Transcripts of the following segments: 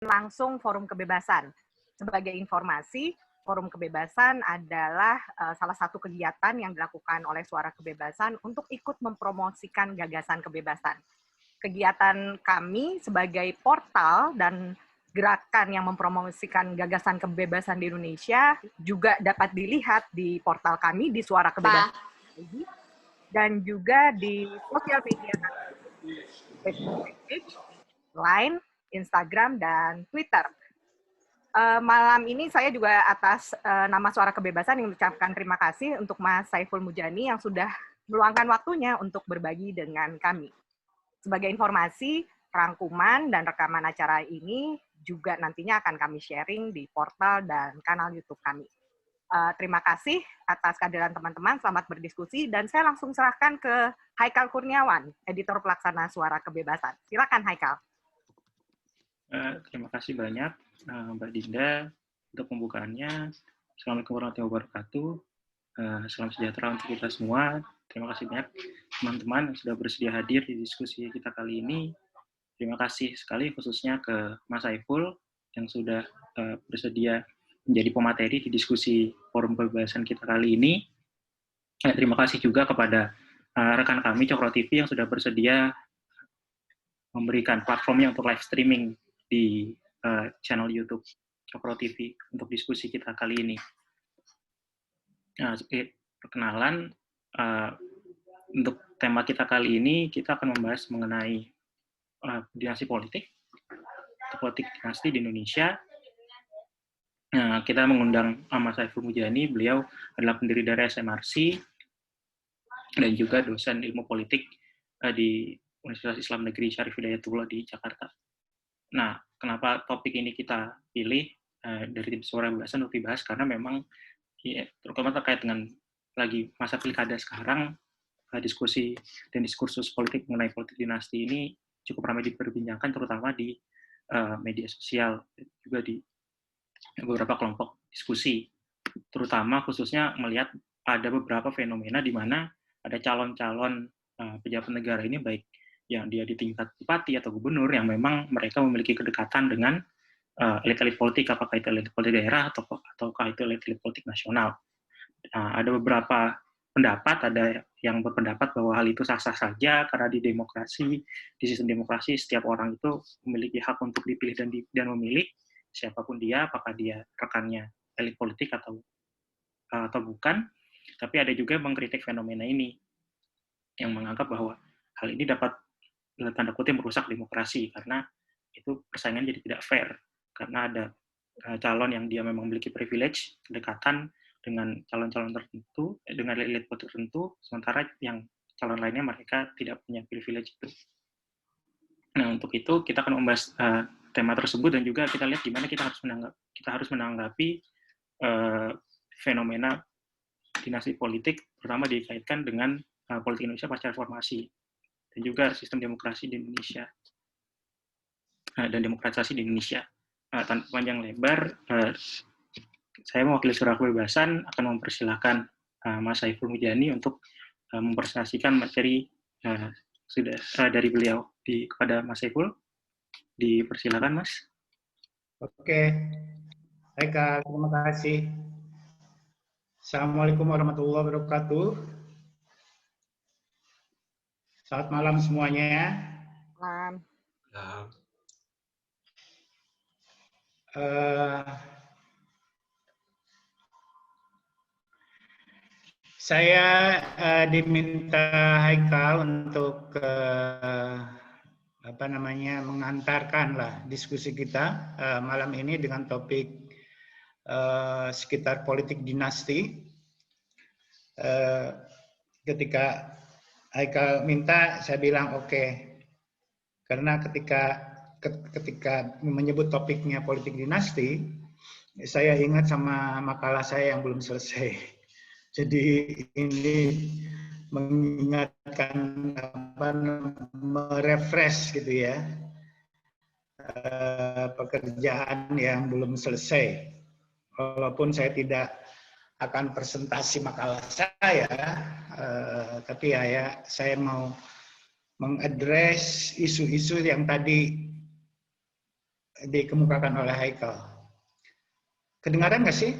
langsung Forum Kebebasan. Sebagai informasi, Forum Kebebasan adalah salah satu kegiatan yang dilakukan oleh Suara Kebebasan untuk ikut mempromosikan gagasan kebebasan. Kegiatan kami sebagai portal dan gerakan yang mempromosikan gagasan kebebasan di Indonesia juga dapat dilihat di portal kami di Suara Kebebasan dan juga di sosial media Facebook page, Line, Instagram, dan Twitter. Malam ini saya juga atas nama Suara Kebebasan yang mengucapkan terima kasih untuk Mas Saiful Mujani yang sudah meluangkan waktunya untuk berbagi dengan kami. Sebagai informasi, rangkuman dan rekaman acara ini juga nantinya akan kami sharing di portal dan kanal YouTube kami. Terima kasih atas kehadiran teman-teman, selamat berdiskusi, dan saya langsung serahkan ke Haikal Kurniawan, editor pelaksana Suara Kebebasan. Silakan Haikal. Terima kasih banyak Mbak Dinda untuk pembukaannya. Assalamualaikum warahmatullahi wabarakatuh. Salam sejahtera untuk kita semua. Terima kasih banyak teman-teman yang sudah bersedia hadir di diskusi kita kali ini. Terima kasih sekali khususnya ke Mas Saiful yang sudah bersedia menjadi pemateri di diskusi Forum Kebebasan kita kali ini. Terima kasih juga kepada rekan kami Cokro TV yang sudah bersedia memberikan platformnya untuk live streaming di channel YouTube Cokro TV untuk diskusi kita kali ini. Nah, perkenalan, untuk tema kita kali ini, kita akan membahas mengenai dinasti politik dinasti di Indonesia. Nah, kita mengundang Mas Saiful Mujani, beliau adalah pendiri dari SMRC dan juga dosen ilmu politik di Universitas Islam Negeri Syarif Hidayatullah di Jakarta. Nah, kenapa topik ini kita pilih dari tim Suara Kebebasan untuk dibahas? Karena memang ya, terutama terkait dengan lagi masa pilkada sekarang, diskusi dan diskursus politik mengenai politik dinasti ini cukup ramai diperbincangkan, terutama di media sosial, juga di beberapa kelompok diskusi. Terutama khususnya melihat ada beberapa fenomena di mana ada calon-calon pejabat negara ini, baik yang dia di tingkat bupati atau gubernur, yang memang mereka memiliki kedekatan dengan elit-elit politik, apakah itu elit politik daerah ataukah itu elit politik nasional. Ada beberapa pendapat, ada yang berpendapat bahwa hal itu sah-sah saja karena di sistem demokrasi setiap orang itu memiliki hak untuk dipilih dan memilih siapapun dia, apakah dia rekannya elit politik atau bukan. Tapi ada juga yang mengkritik fenomena ini, yang menganggap bahwa hal ini dapat tanda kutip merusak demokrasi karena itu persaingan jadi tidak fair, karena ada calon yang dia memang memiliki privilege, kedekatan dengan calon-calon tertentu, dengan elit tertentu, sementara yang calon lainnya mereka tidak punya privilege itu. Nah, untuk itu kita akan membahas tema tersebut dan juga kita lihat gimana kita harus menanggapi fenomena dinasti politik, terutama dikaitkan dengan politik Indonesia pasca reformasi dan juga sistem demokrasi di Indonesia dan demokratisasi di Indonesia. Tanpa panjang lebar, saya mewakili Suara Kebebasan akan mempersilahkan Mas Saiful Mujani untuk mempresentasikan materi dari beliau kepada Mas Saiful. Dipersilakan, Mas. Oke, baik, terima kasih. Assalamualaikum warahmatullahi wabarakatuh. Selamat malam semuanya. Malam. Saya diminta Haikal untuk mengantarkan diskusi kita malam ini dengan topik sekitar politik dinasti. Ketika Haikal minta, saya bilang oke. Karena ketika menyebut topiknya politik dinasti, saya ingat sama makalah saya yang belum selesai. Jadi ini mengingatkan, merefresh gitu ya, pekerjaan yang belum selesai. Walaupun saya tidak akan presentasi makalah saya, tapi ya saya mau mengadres isu-isu yang tadi dikemukakan oleh Haikal. Kedengaran nggak sih?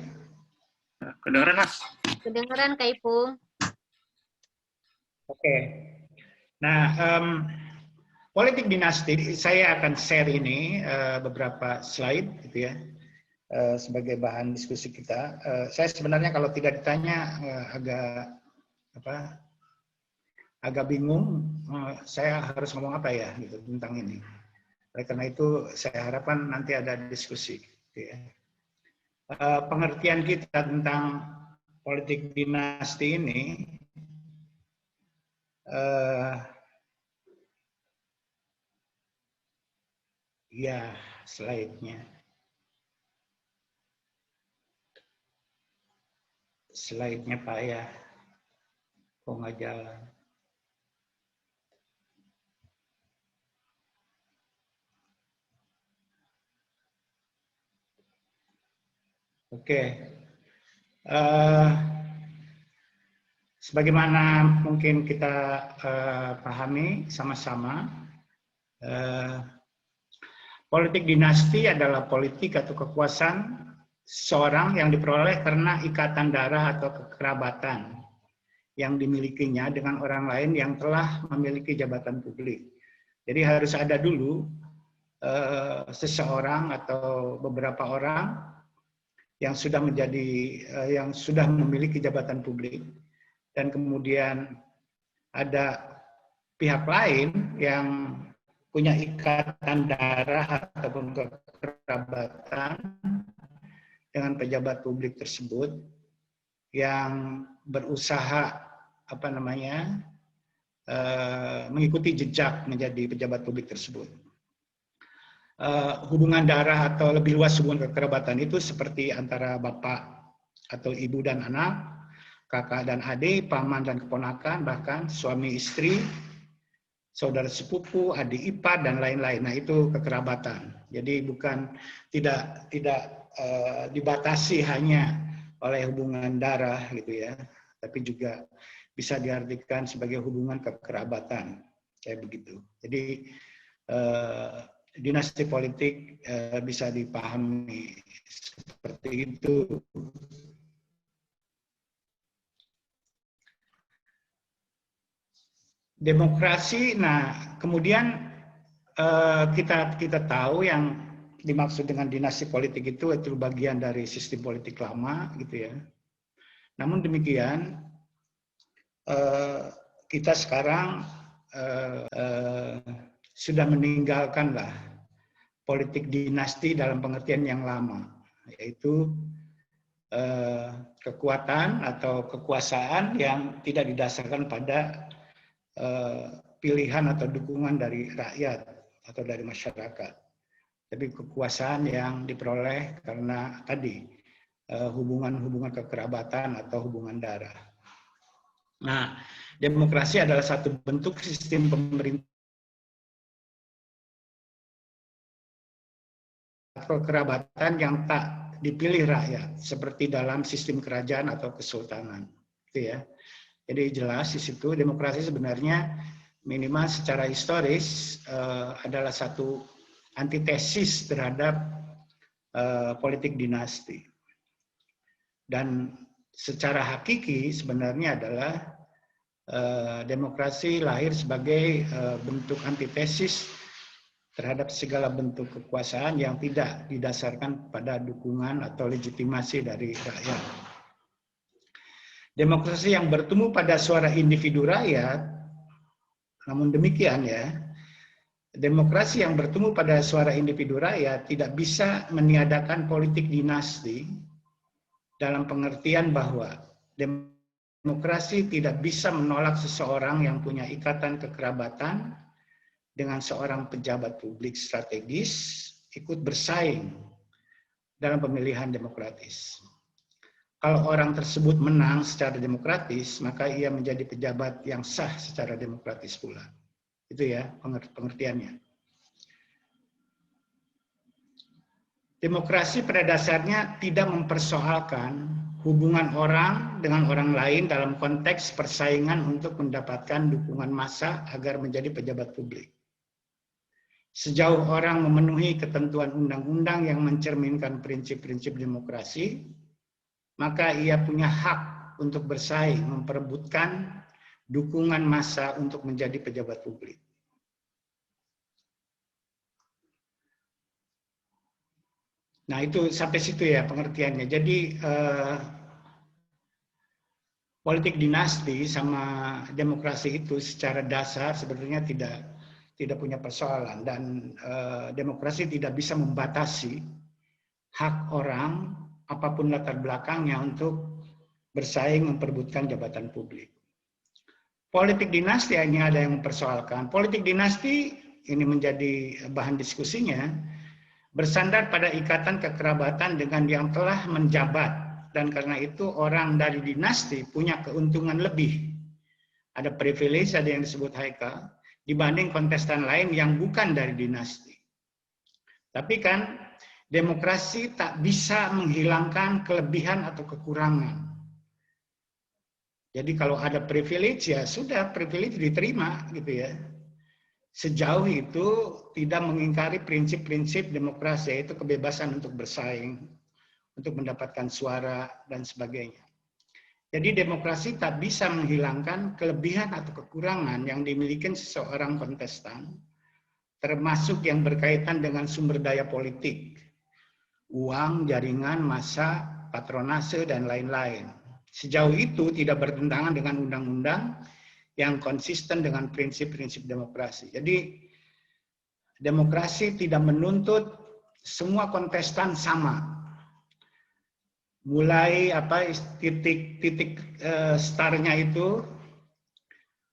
Kedengaran, Mas? Kedengeran, Kak Ipung. Oke. Nah, politik dinasti, saya akan share ini beberapa slide, gitu ya, sebagai bahan diskusi kita. Saya sebenarnya kalau tidak ditanya agak bingung, saya harus ngomong apa ya, gitu tentang ini. Oleh karena itu, saya harapkan nanti ada diskusi. Gitu ya. Pengertian kita tentang politik dinasti ini. Ya, slide-nya. Slide-nya Pak ya. Kok nggak jalan? Oke. Sebagaimana mungkin kita pahami sama-sama, politik dinasti adalah politik atau kekuasaan seorang yang diperoleh karena ikatan darah atau kekerabatan yang dimilikinya dengan orang lain yang telah memiliki jabatan publik. Jadi harus ada dulu seseorang atau beberapa orang yang sudah yang sudah memiliki jabatan publik, dan kemudian ada pihak lain yang punya ikatan darah ataupun kekerabatan dengan pejabat publik tersebut yang berusaha mengikuti jejak menjadi pejabat publik tersebut. Hubungan darah atau lebih luas hubungan kekerabatan itu seperti antara bapak atau ibu dan anak, kakak dan adik, paman dan keponakan, bahkan suami istri, saudara sepupu, adik ipar dan lain-lain. Nah, itu kekerabatan. Jadi tidak dibatasi hanya oleh hubungan darah gitu ya, tapi juga bisa diartikan sebagai hubungan kekerabatan kayak begitu. Jadi dinasti politik bisa dipahami seperti itu. Demokrasi, nah kemudian kita tahu yang dimaksud dengan dinasti politik itu bagian dari sistem politik lama gitu ya. Namun demikian kita sekarang sudah meninggalkanlah politik dinasti dalam pengertian yang lama, yaitu kekuatan atau kekuasaan yang tidak didasarkan pada pilihan atau dukungan dari rakyat atau dari masyarakat, tapi kekuasaan yang diperoleh karena tadi hubungan-hubungan kekerabatan atau hubungan darah. Nah, demokrasi adalah satu bentuk sistem pemerintahan kekerabatan yang tak dipilih rakyat, seperti dalam sistem kerajaan atau kesultanan, gitu ya. Jadi jelas di situ demokrasi sebenarnya minimal secara historis adalah satu antitesis terhadap politik dinasti. Dan secara hakiki sebenarnya adalah demokrasi lahir sebagai bentuk antitesis terhadap segala bentuk kekuasaan yang tidak didasarkan pada dukungan atau legitimasi dari rakyat. Demokrasi yang bertumbuh pada suara individu rakyat, namun demikian ya, demokrasi yang bertumbuh pada suara individu rakyat tidak bisa meniadakan politik dinasti dalam pengertian bahwa demokrasi tidak bisa menolak seseorang yang punya ikatan kekerabatan dengan seorang pejabat publik strategis ikut bersaing dalam pemilihan demokratis. Kalau orang tersebut menang secara demokratis, maka ia menjadi pejabat yang sah secara demokratis pula. Itu ya pengertiannya. Demokrasi pada dasarnya tidak mempersoalkan hubungan orang dengan orang lain dalam konteks persaingan untuk mendapatkan dukungan massa agar menjadi pejabat publik. Sejauh orang memenuhi ketentuan undang-undang yang mencerminkan prinsip-prinsip demokrasi, maka ia punya hak untuk bersaing, memperebutkan dukungan massa untuk menjadi pejabat publik. Nah, itu sampai situ ya pengertiannya. Jadi politik dinasti sama demokrasi itu secara dasar sebetulnya tidak punya persoalan, dan demokrasi tidak bisa membatasi hak orang apapun latar belakangnya untuk bersaing memperebutkan jabatan publik. Politik dinasti hanya ada yang mempersoalkan. Politik dinasti ini menjadi bahan diskusinya bersandar pada ikatan kekerabatan dengan yang telah menjabat, dan karena itu orang dari dinasti punya keuntungan lebih. Ada privilege, ada yang disebut haikal, dibanding kontestan lain yang bukan dari dinasti. Tapi kan demokrasi tak bisa menghilangkan kelebihan atau kekurangan. Jadi kalau ada privilege ya sudah, privilege diterima gitu ya. Sejauh itu tidak mengingkari prinsip-prinsip demokrasi, yaitu kebebasan untuk bersaing, untuk mendapatkan suara dan sebagainya. Jadi demokrasi tak bisa menghilangkan kelebihan atau kekurangan yang dimiliki seseorang kontestan, termasuk yang berkaitan dengan sumber daya politik, uang, jaringan, massa, patronase, dan lain-lain. Sejauh itu tidak bertentangan dengan undang-undang yang konsisten dengan prinsip-prinsip demokrasi. Jadi demokrasi tidak menuntut semua kontestan sama. Mulai titik startnya itu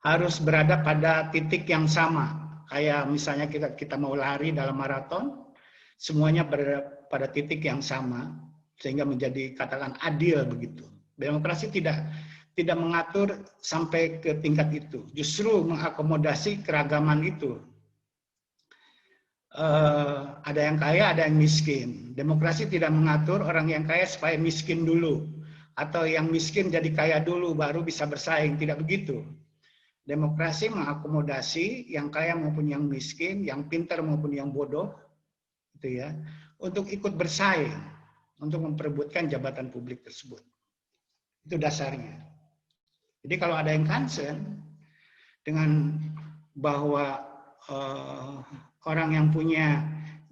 harus berada pada titik yang sama. Kayak misalnya kita mau lari dalam maraton, semuanya berada pada titik yang sama sehingga menjadi katakan adil begitu. Demokrasi tidak mengatur sampai ke tingkat itu, justru mengakomodasi keragaman itu. Ada yang kaya, ada yang miskin. Demokrasi tidak mengatur orang yang kaya supaya miskin dulu, atau yang miskin jadi kaya dulu baru bisa bersaing. Tidak begitu. Demokrasi mengakomodasi yang kaya maupun yang miskin, yang pintar maupun yang bodoh, gitu ya, untuk ikut bersaing untuk memperebutkan jabatan publik tersebut. Itu dasarnya. Jadi kalau ada yang concern dengan bahwa orang yang punya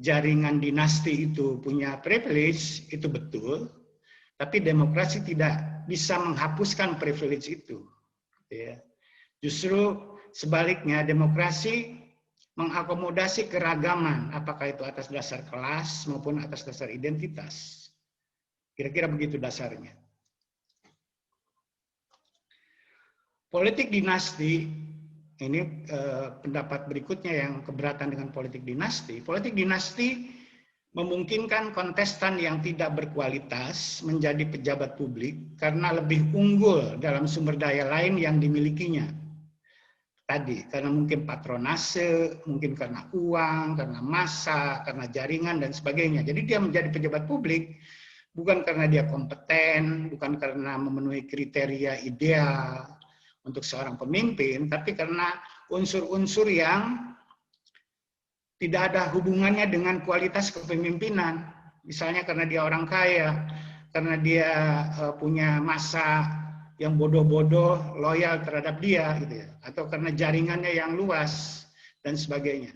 jaringan dinasti itu punya privilege, itu betul. Tapi demokrasi tidak bisa menghapuskan privilege itu. Ya. Justru sebaliknya, demokrasi mengakomodasi keragaman, apakah itu atas dasar kelas maupun atas dasar identitas. Kira-kira begitu dasarnya. Politik dinasti, ini pendapat berikutnya yang keberatan dengan politik dinasti. Politik dinasti memungkinkan kontestan yang tidak berkualitas menjadi pejabat publik karena lebih unggul dalam sumber daya lain yang dimilikinya. Tadi, karena mungkin patronase, mungkin karena uang, karena massa, karena jaringan, dan sebagainya. Jadi dia menjadi pejabat publik bukan karena dia kompeten, bukan karena memenuhi kriteria ideal untuk seorang pemimpin, tapi karena unsur-unsur yang tidak ada hubungannya dengan kualitas kepemimpinan. Misalnya karena dia orang kaya, karena dia punya massa yang bodoh-bodoh loyal terhadap dia, gitu ya, atau karena jaringannya yang luas dan sebagainya.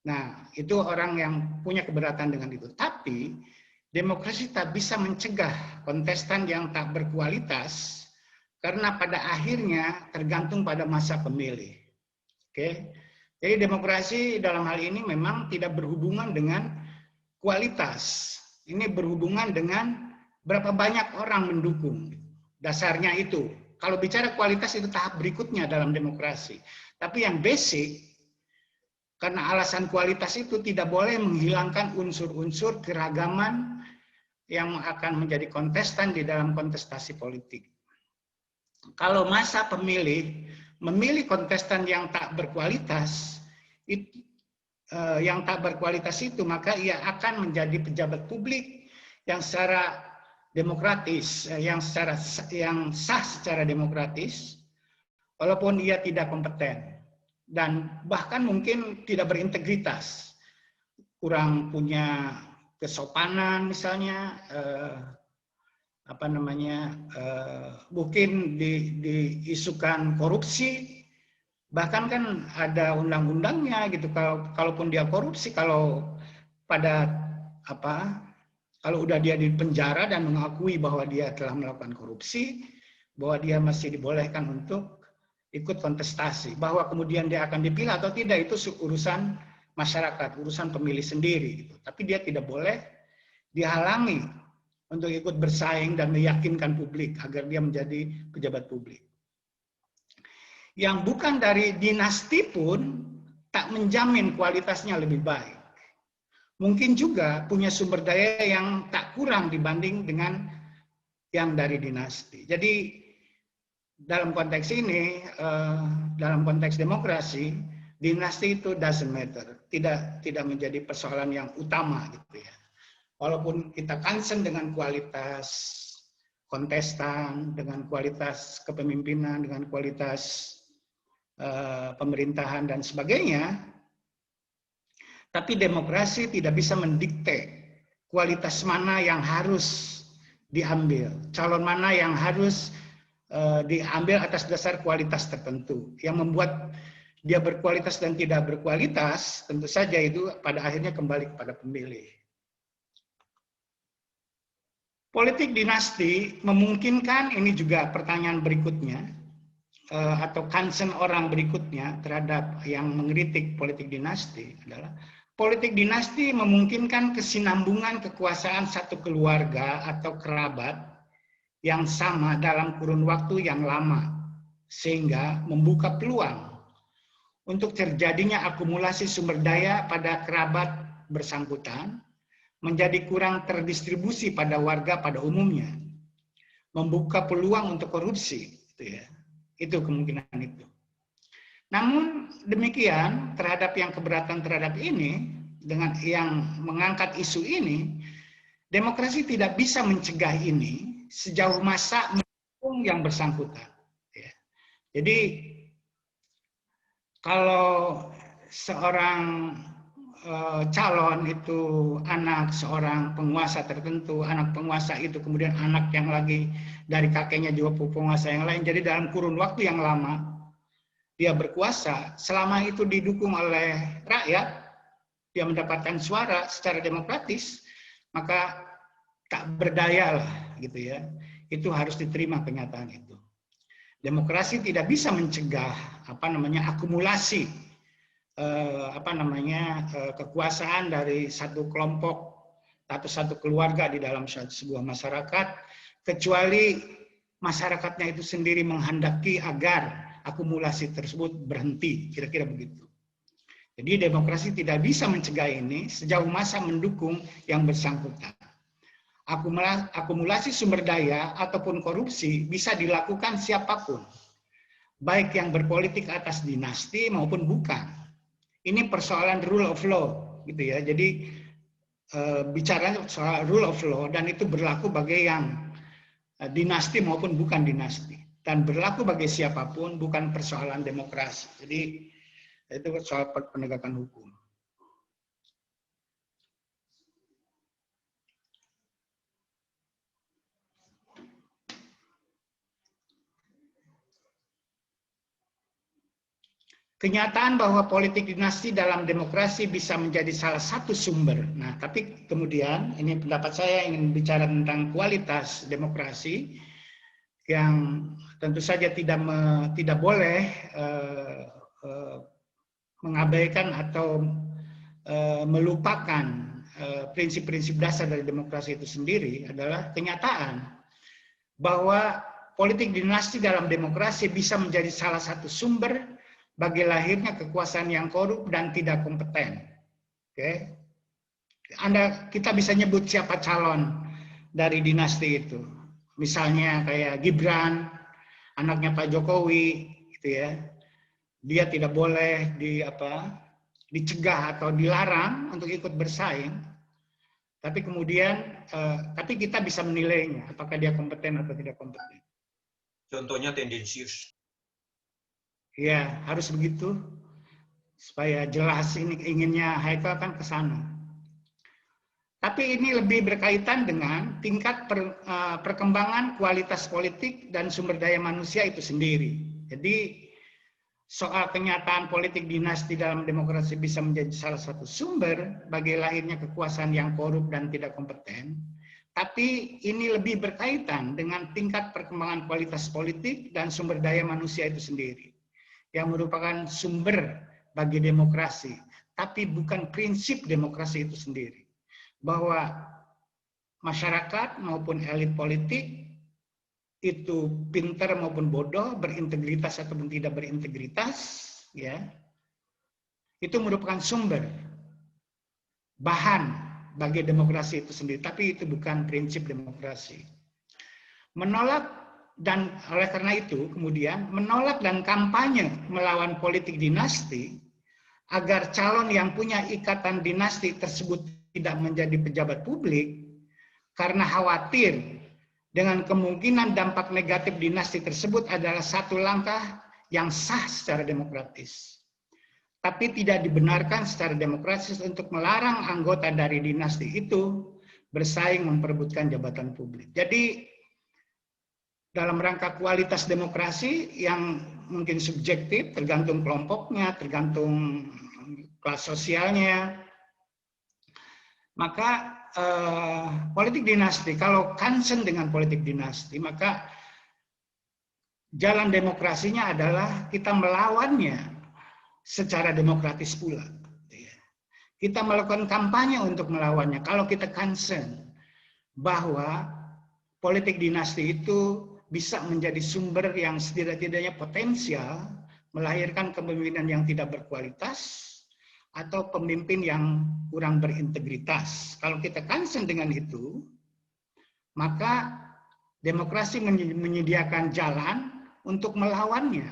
Nah, itu orang yang punya keberatan dengan itu. Tapi demokrasi tak bisa mencegah kontestan yang tak berkualitas, karena pada akhirnya tergantung pada masa pemilih. Oke, jadi demokrasi dalam hal ini memang tidak berhubungan dengan kualitas. Ini berhubungan dengan berapa banyak orang mendukung. Dasarnya itu. Kalau bicara kualitas itu tahap berikutnya dalam demokrasi. Tapi yang basic, karena alasan kualitas itu tidak boleh menghilangkan unsur-unsur keragaman yang akan menjadi kontestan di dalam kontestasi politik. Kalau masa pemilih memilih kontestan yang tak berkualitas, itu maka ia akan menjadi pejabat publik yang secara demokratis, yang sah secara demokratis, walaupun ia tidak kompeten dan bahkan mungkin tidak berintegritas. kurang punya kesopanan misalnya, mungkin diisukan korupsi, bahkan kan ada undang-undangnya gitu. Kalaupun dia korupsi, kalau udah dia di penjara dan mengakui bahwa dia telah melakukan korupsi, bahwa dia masih dibolehkan untuk ikut kontestasi. Bahwa kemudian dia akan dipilih atau tidak itu urusan masyarakat, urusan pemilih sendiri gitu. Tapi dia tidak boleh dihalangi untuk ikut bersaing dan meyakinkan publik agar dia menjadi pejabat publik. Yang bukan dari dinasti pun tak menjamin kualitasnya lebih baik. Mungkin juga punya sumber daya yang tak kurang dibanding dengan yang dari dinasti. Jadi dalam konteks ini, dalam konteks demokrasi, dinasti itu doesn't matter, tidak menjadi persoalan yang utama gitu ya. Walaupun kita concern dengan kualitas kontestan, dengan kualitas kepemimpinan, dengan kualitas pemerintahan dan sebagainya, tapi demokrasi tidak bisa mendikte kualitas mana yang harus diambil, calon mana yang harus diambil atas dasar kualitas tertentu. Yang membuat dia berkualitas dan tidak berkualitas, tentu saja itu pada akhirnya kembali kepada pemilih. Politik dinasti memungkinkan, ini juga pertanyaan berikutnya, atau concern orang berikutnya terhadap yang mengkritik politik dinasti adalah, politik dinasti memungkinkan kesinambungan kekuasaan satu keluarga atau kerabat yang sama dalam kurun waktu yang lama, sehingga membuka peluang untuk terjadinya akumulasi sumber daya pada kerabat bersangkutan, menjadi kurang terdistribusi pada warga pada umumnya, membuka peluang untuk korupsi, gitu ya. Itu kemungkinan itu. Namun demikian, terhadap yang keberatan terhadap ini, dengan yang mengangkat isu ini, demokrasi tidak bisa mencegah ini sejauh masa mendukung yang bersangkutan. Ya. Jadi kalau seorang calon itu anak seorang penguasa tertentu, anak penguasa itu kemudian anak yang lagi dari kakeknya juga penguasa yang lain, jadi dalam kurun waktu yang lama dia berkuasa, selama itu didukung oleh rakyat, dia mendapatkan suara secara demokratis, maka tak berdaya lah gitu ya. Itu harus diterima kenyataan itu. Demokrasi tidak bisa mencegah akumulasi kekuasaan dari satu kelompok atau satu keluarga di dalam sebuah masyarakat, kecuali masyarakatnya itu sendiri menghendaki agar akumulasi tersebut berhenti, kira-kira begitu. Jadi demokrasi tidak bisa mencegah ini sejauh masa mendukung yang bersangkutan. Akumulasi sumber daya ataupun korupsi bisa dilakukan siapapun, baik yang berpolitik atas dinasti maupun bukan. Ini persoalan rule of law, gitu ya. Jadi bicara soal rule of law dan itu berlaku bagi yang dinasti maupun bukan dinasti, dan berlaku bagi siapapun, bukan persoalan demokrasi. Jadi itu soal penegakan hukum. Kenyataan bahwa politik dinasti dalam demokrasi bisa menjadi salah satu sumber. Nah, tapi kemudian ini pendapat saya ingin bicara tentang kualitas demokrasi yang tentu saja tidak boleh mengabaikan atau melupakan prinsip-prinsip dasar dari demokrasi itu sendiri, adalah kenyataan bahwa politik dinasti dalam demokrasi bisa menjadi salah satu sumber bagi lahirnya kekuasaan yang korup dan tidak kompeten. Oke, kita bisa nyebut siapa calon dari dinasti itu. Misalnya kayak Gibran, anaknya Pak Jokowi, gitu ya. Dia tidak boleh dicegah atau dilarang untuk ikut bersaing. Tapi kemudian, tapi kita bisa menilainya, apakah dia kompeten atau tidak kompeten. Contohnya tendensius. Ya, harus begitu supaya jelas ini inginnya Haikal kan ke sana. Tapi ini lebih berkaitan dengan tingkat perkembangan kualitas politik dan sumber daya manusia itu sendiri. Jadi soal kenyataan politik dinasti dalam demokrasi bisa menjadi salah satu sumber bagi lahirnya kekuasaan yang korup dan tidak kompeten. Tapi ini lebih berkaitan dengan tingkat perkembangan kualitas politik dan sumber daya manusia itu sendiri, yang merupakan sumber bagi demokrasi, tapi bukan prinsip demokrasi itu sendiri. Bahwa masyarakat maupun elit politik itu pintar maupun bodoh, berintegritas ataupun tidak berintegritas, ya, itu merupakan sumber bahan bagi demokrasi itu sendiri, tapi itu bukan prinsip demokrasi. Menolak dan oleh karena itu kemudian menolak dan kampanye melawan politik dinasti agar calon yang punya ikatan dinasti tersebut tidak menjadi pejabat publik karena khawatir dengan kemungkinan dampak negatif dinasti tersebut adalah satu langkah yang sah secara demokratis. Tapi tidak dibenarkan secara demokratis untuk melarang anggota dari dinasti itu bersaing memperebutkan jabatan publik. Jadi dalam rangka kualitas demokrasi yang mungkin subjektif, tergantung kelompoknya, tergantung kelas sosialnya, maka politik dinasti, kalau concern dengan politik dinasti, maka jalan demokrasinya adalah kita melawannya secara demokratis pula. Kita melakukan kampanye untuk melawannya. Kalau kita concern bahwa politik dinasti itu bisa menjadi sumber yang setidak-tidaknya potensial melahirkan kepemimpinan yang tidak berkualitas atau pemimpin yang kurang berintegritas. Kalau kita concern dengan itu, maka demokrasi menyediakan jalan untuk melawannya.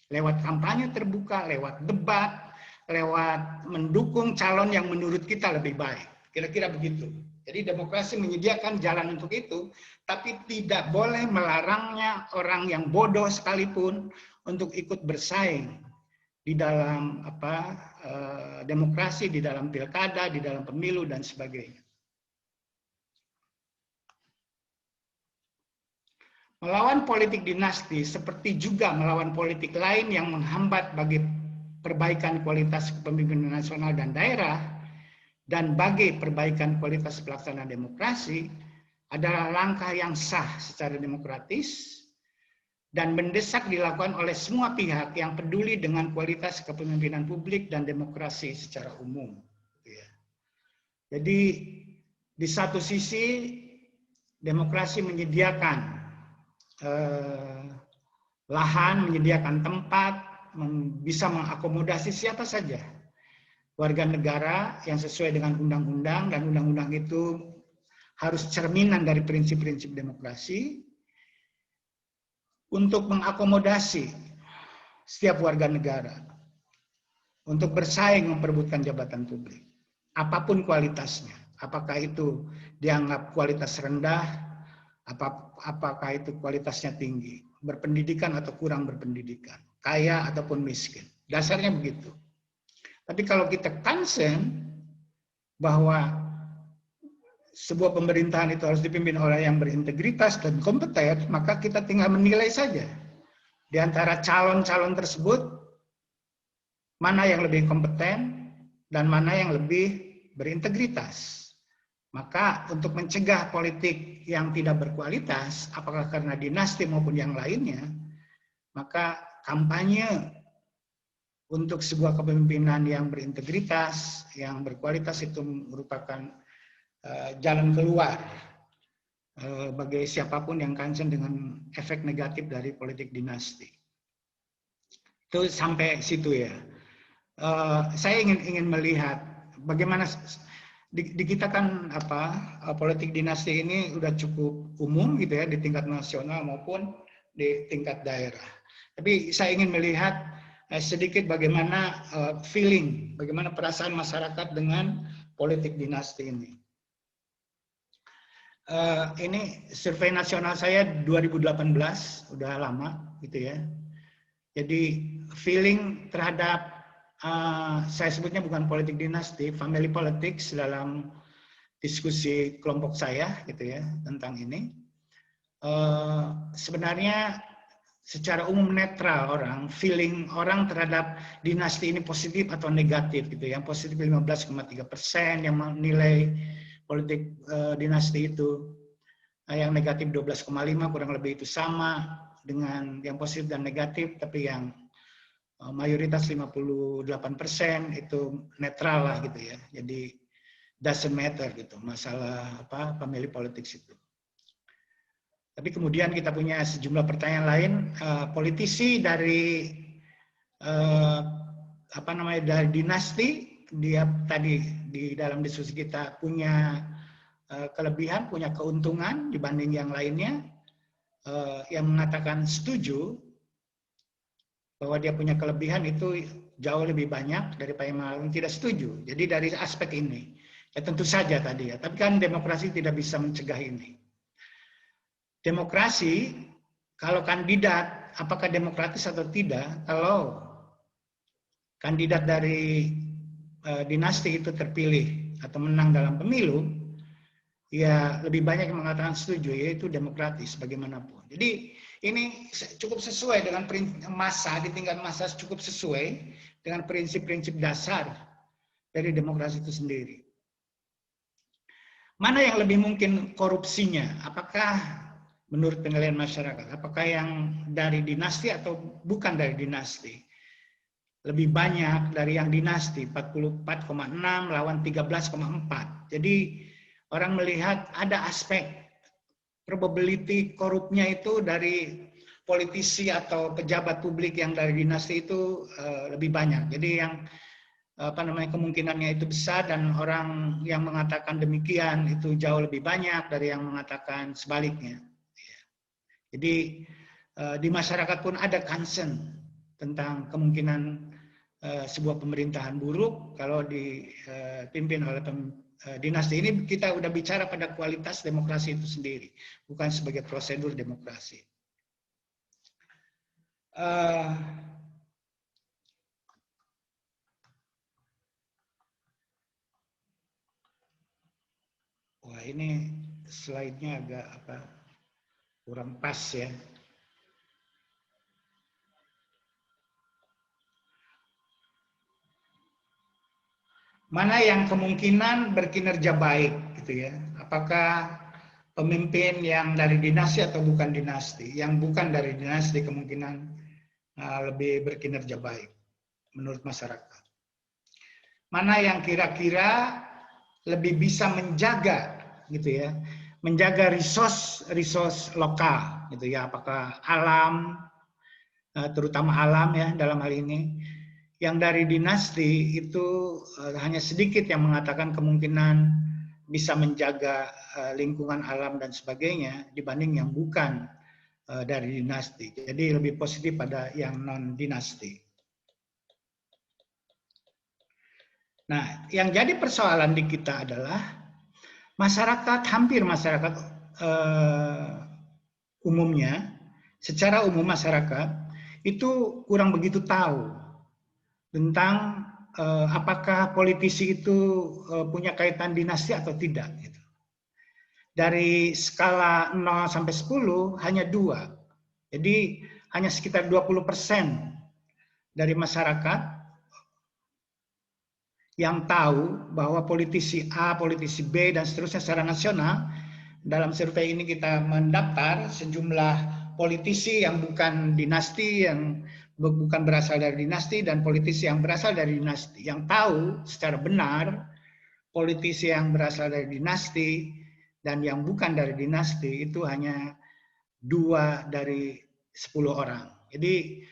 Lewat kampanye terbuka, lewat debat, lewat mendukung calon yang menurut kita lebih baik. Kira-kira begitu. Jadi demokrasi menyediakan jalan untuk itu, tapi tidak boleh melarangnya orang yang bodoh sekalipun untuk ikut bersaing di dalam demokrasi, di dalam pilkada, di dalam pemilu dan sebagainya. Melawan politik dinasti seperti juga melawan politik lain yang menghambat bagi perbaikan kualitas kepemimpinan nasional dan daerah dan bagi perbaikan kualitas pelaksanaan demokrasi adalah langkah yang sah secara demokratis dan mendesak dilakukan oleh semua pihak yang peduli dengan kualitas kepemimpinan publik dan demokrasi secara umum. Jadi di satu sisi demokrasi menyediakan lahan, menyediakan tempat, bisa mengakomodasi siapa saja warga negara yang sesuai dengan undang-undang, dan undang-undang itu harus cerminan dari prinsip-prinsip demokrasi untuk mengakomodasi setiap warga negara untuk bersaing memperebutkan jabatan publik, apapun kualitasnya. Apakah itu dianggap kualitas rendah, apakah itu kualitasnya tinggi, berpendidikan atau kurang berpendidikan, kaya ataupun miskin. Dasarnya begitu. Tapi kalau kita concern bahwa sebuah pemerintahan itu harus dipimpin oleh yang berintegritas dan kompeten, maka kita tinggal menilai saja di antara calon-calon tersebut mana yang lebih kompeten dan mana yang lebih berintegritas. Maka untuk mencegah politik yang tidak berkualitas, apakah karena dinasti maupun yang lainnya, maka kampanye untuk sebuah kepemimpinan yang berintegritas, yang berkualitas itu merupakan jalan keluar bagi siapapun yang concern dengan efek negatif dari politik dinasti. Itu sampai situ ya. Saya ingin melihat bagaimana di kita kan politik dinasti ini udah cukup umum gitu ya di tingkat nasional maupun di tingkat daerah. Tapi saya ingin melihat sedikit bagaimana feeling, bagaimana perasaan masyarakat dengan politik dinasti ini. Ini survei nasional saya 2018, udah lama gitu ya. Jadi feeling terhadap saya sebutnya bukan politik dinasti, family politics dalam diskusi kelompok saya gitu ya tentang ini. Sebenarnya secara umum netral orang, feeling orang terhadap dinasti ini positif atau negatif gitu. Yang positif 15,3%, yang menilai politik dinasti itu. Yang negatif 12,5, kurang lebih itu sama dengan yang positif dan negatif, tapi yang mayoritas 58% itu netral lah gitu ya. Jadi doesn't matter gitu, masalah apa pemilih politik itu. Tapi kemudian kita punya sejumlah pertanyaan lain. Politisi dari dari dinasti, dia tadi di dalam diskusi kita punya kelebihan, punya keuntungan dibanding yang lainnya. Yang mengatakan setuju bahwa dia punya kelebihan itu jauh lebih banyak daripada yang tidak setuju. Jadi dari aspek ini, ya tentu saja tadi ya. Tapi kan demokrasi tidak bisa mencegah ini. Demokrasi, kalau kandidat, apakah demokratis atau tidak, kalau kandidat dari dinasti itu terpilih atau menang dalam pemilu, ya lebih banyak yang mengatakan setuju, yaitu demokratis bagaimanapun. Jadi ini cukup sesuai dengan massa, di tingkat massa cukup sesuai dengan prinsip-prinsip dasar dari demokrasi itu sendiri. Mana yang lebih mungkin korupsinya? Apakah menurut penilaian masyarakat, apakah yang dari dinasti atau bukan dari dinasti? Lebih banyak dari yang dinasti, 44,6 lawan 13,4. Jadi orang melihat ada aspek probability korupnya itu dari politisi atau pejabat publik yang dari dinasti itu lebih banyak. Jadi yang kemungkinannya itu besar, dan orang yang mengatakan demikian itu jauh lebih banyak dari yang mengatakan sebaliknya. Jadi di masyarakat pun ada concern tentang kemungkinan sebuah pemerintahan buruk kalau dipimpin oleh dinasti. Ini kita udah bicara pada kualitas demokrasi itu sendiri, bukan sebagai prosedur demokrasi. Wah, ini slide-nya agak kurang pas ya. Mana yang kemungkinan berkinerja baik gitu ya? Apakah pemimpin yang dari dinasti atau bukan dinasti? Yang bukan dari dinasti kemungkinan lebih berkinerja baik menurut masyarakat. Mana yang kira-kira lebih bisa menjaga gitu ya? Menjaga resource lokal gitu ya, apakah alam, terutama alam ya dalam hal ini. Yang dari dinasti itu hanya sedikit yang mengatakan kemungkinan bisa menjaga lingkungan alam dan sebagainya dibanding yang bukan dari dinasti. Jadi lebih positif pada yang non dinasti. Nah, yang jadi persoalan di kita adalah hampir masyarakat umumnya, secara umum masyarakat itu kurang begitu tahu tentang apakah politisi itu punya kaitan dinasti atau tidak. Gitu. Dari skala 0 sampai 10 hanya 2. Jadi hanya sekitar 20% dari masyarakat yang tahu bahwa politisi A, politisi B, dan seterusnya secara nasional. Dalam survei ini kita mendaftar sejumlah politisi yang bukan dinasti, yang bukan berasal dari dinasti, dan politisi yang berasal dari dinasti. Yang tahu secara benar politisi yang berasal dari dinasti dan yang bukan dari dinasti itu hanya 2 dari 10 orang. Jadi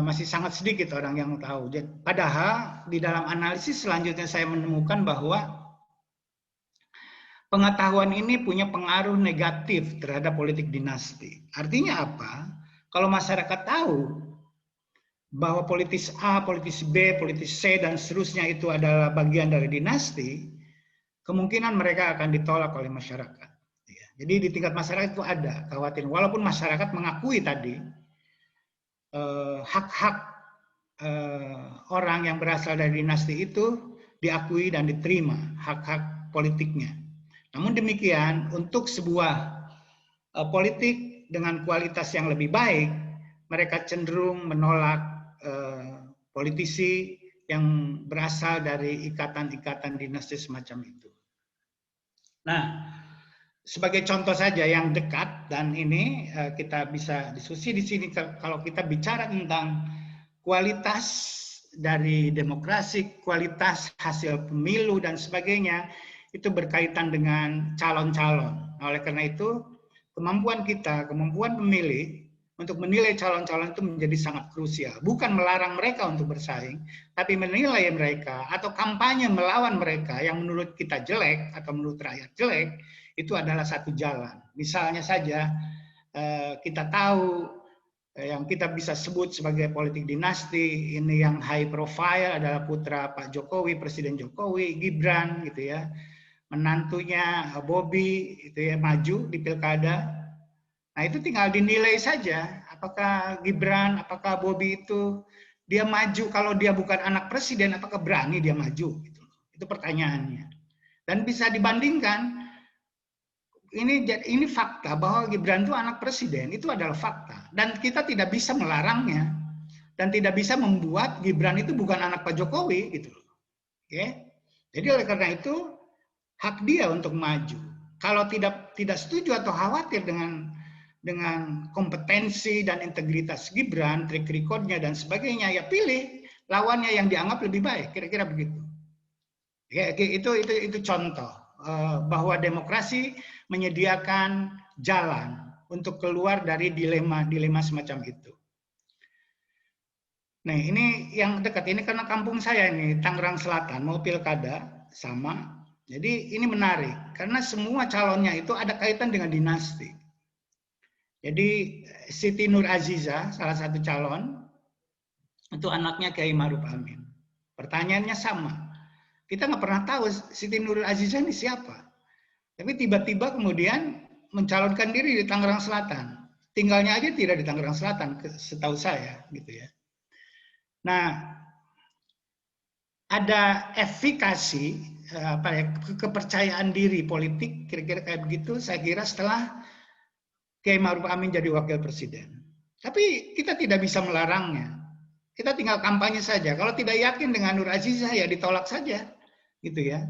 masih sangat sedikit orang yang tahu. Padahal di dalam analisis selanjutnya saya menemukan bahwa pengetahuan ini punya pengaruh negatif terhadap politik dinasti. Artinya apa? Kalau masyarakat tahu bahwa politis A, politis B, politis C, dan seterusnya itu adalah bagian dari dinasti, kemungkinan mereka akan ditolak oleh masyarakat. Jadi di tingkat masyarakat itu ada kekhawatiran. Walaupun masyarakat mengakui tadi hak-hak orang yang berasal dari dinasti itu diakui dan diterima, hak-hak politiknya. Namun demikian, untuk sebuah politik dengan kualitas yang lebih baik, mereka cenderung menolak politisi yang berasal dari ikatan-ikatan dinasti semacam itu. Nah, sebagai contoh saja yang dekat, dan ini kita bisa diskusi di sini, kalau kita bicara tentang kualitas dari demokrasi, kualitas hasil pemilu dan sebagainya, itu berkaitan dengan calon-calon. Oleh karena itu, kemampuan kita, kemampuan pemilih untuk menilai calon-calon itu menjadi sangat krusial. Bukan melarang mereka untuk bersaing, tapi menilai mereka atau kampanye melawan mereka yang menurut kita jelek atau menurut rakyat jelek, itu adalah satu jalan. Misalnya saja, kita tahu yang kita bisa sebut sebagai politik dinasti, ini yang high profile adalah putra Pak Jokowi, Presiden Jokowi, Gibran, gitu ya. Menantunya Bobi itu ya maju di pilkada. Nah, itu tinggal dinilai saja apakah Gibran, apakah Bobi itu dia maju, kalau dia bukan anak presiden apakah berani dia maju gitu. Itu pertanyaannya. Dan bisa dibandingkan, ini fakta bahwa Gibran itu anak presiden, itu adalah fakta, dan kita tidak bisa melarangnya dan tidak bisa membuat Gibran itu bukan anak Pak Jokowi gitu. Oke. Jadi oleh karena itu hak dia untuk maju. Kalau tidak setuju atau khawatir dengan kompetensi dan integritas Gibran, track record-nya dan sebagainya, ya pilih lawannya yang dianggap lebih baik, kira-kira begitu. Ya, itu contoh bahwa demokrasi menyediakan jalan untuk keluar dari dilema semacam itu. Nah, ini yang dekat ini karena kampung saya ini Tangerang Selatan mau pilkada sama. Jadi ini menarik karena semua calonnya itu ada kaitan dengan dinasti. Jadi Siti Nur Aziza salah satu calon itu anaknya Kiai Ma'ruf Amin. Pertanyaannya sama. Kita nggak pernah tahu Siti Nur Aziza ini siapa. Tapi tiba-tiba kemudian mencalonkan diri di Tangerang Selatan. Tinggalnya aja tidak di Tangerang Selatan, setahu saya, gitu ya. Nah, ada efikasi kepercayaan diri politik, kira-kira kayak begitu. Saya kira setelah Kiai Ma'ruf Amin jadi wakil presiden. Tapi kita tidak bisa melarangnya. Kita tinggal kampanye saja. Kalau tidak yakin dengan Nur Azizah ya ditolak saja, gitu ya.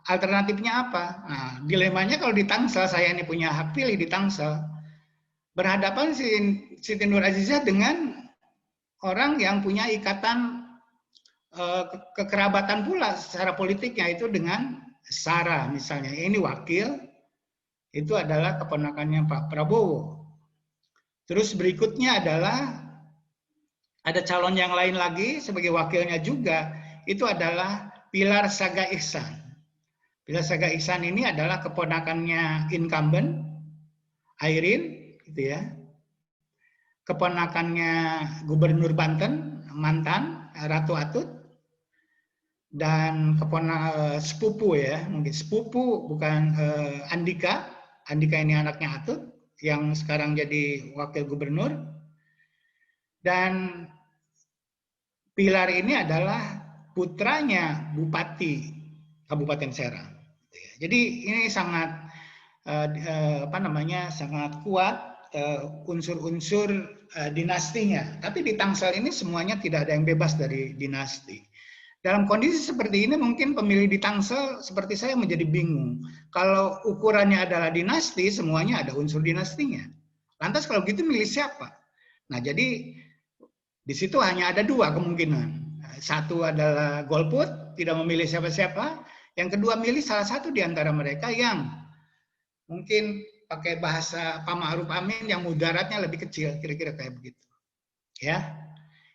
Alternatifnya apa? Nah, dilemanya kalau di Tangsel, saya ini punya hak pilih di Tangsel, berhadapan Siti Nur Azizah dengan orang yang punya ikatan kekerabatan pula secara politiknya, itu dengan Sarah misalnya. Ini wakil, itu adalah keponakannya Pak Prabowo. Terus berikutnya adalah ada calon yang lain lagi sebagai wakilnya juga, itu adalah Pilar Saga Ihsan. Pilar Saga Ihsan ini adalah keponakannya incumbent Airin, gitu ya. Keponakannya Gubernur Banten mantan Ratu Atut, dan sepupu ya, mungkin sepupu bukan Andika. Andika ini anaknya Atut yang sekarang jadi wakil gubernur. Dan Pilar ini adalah putranya Bupati Kabupaten Serang. Jadi ini sangat sangat kuat unsur-unsur dinastinya. Tapi di Tangsel ini semuanya tidak ada yang bebas dari dinasti. Dalam kondisi seperti ini mungkin pemilih di Tangsel seperti saya menjadi bingung. Kalau ukurannya adalah dinasti, semuanya ada unsur dinastinya. Lantas kalau gitu milih siapa? Nah, jadi di situ hanya ada dua kemungkinan. Satu adalah golput, tidak memilih siapa-siapa. Yang kedua milih salah satu di antara mereka yang mungkin pakai bahasa Pak Ma'ruf Amin yang mudaratnya lebih kecil, kira-kira kayak begitu. Ya.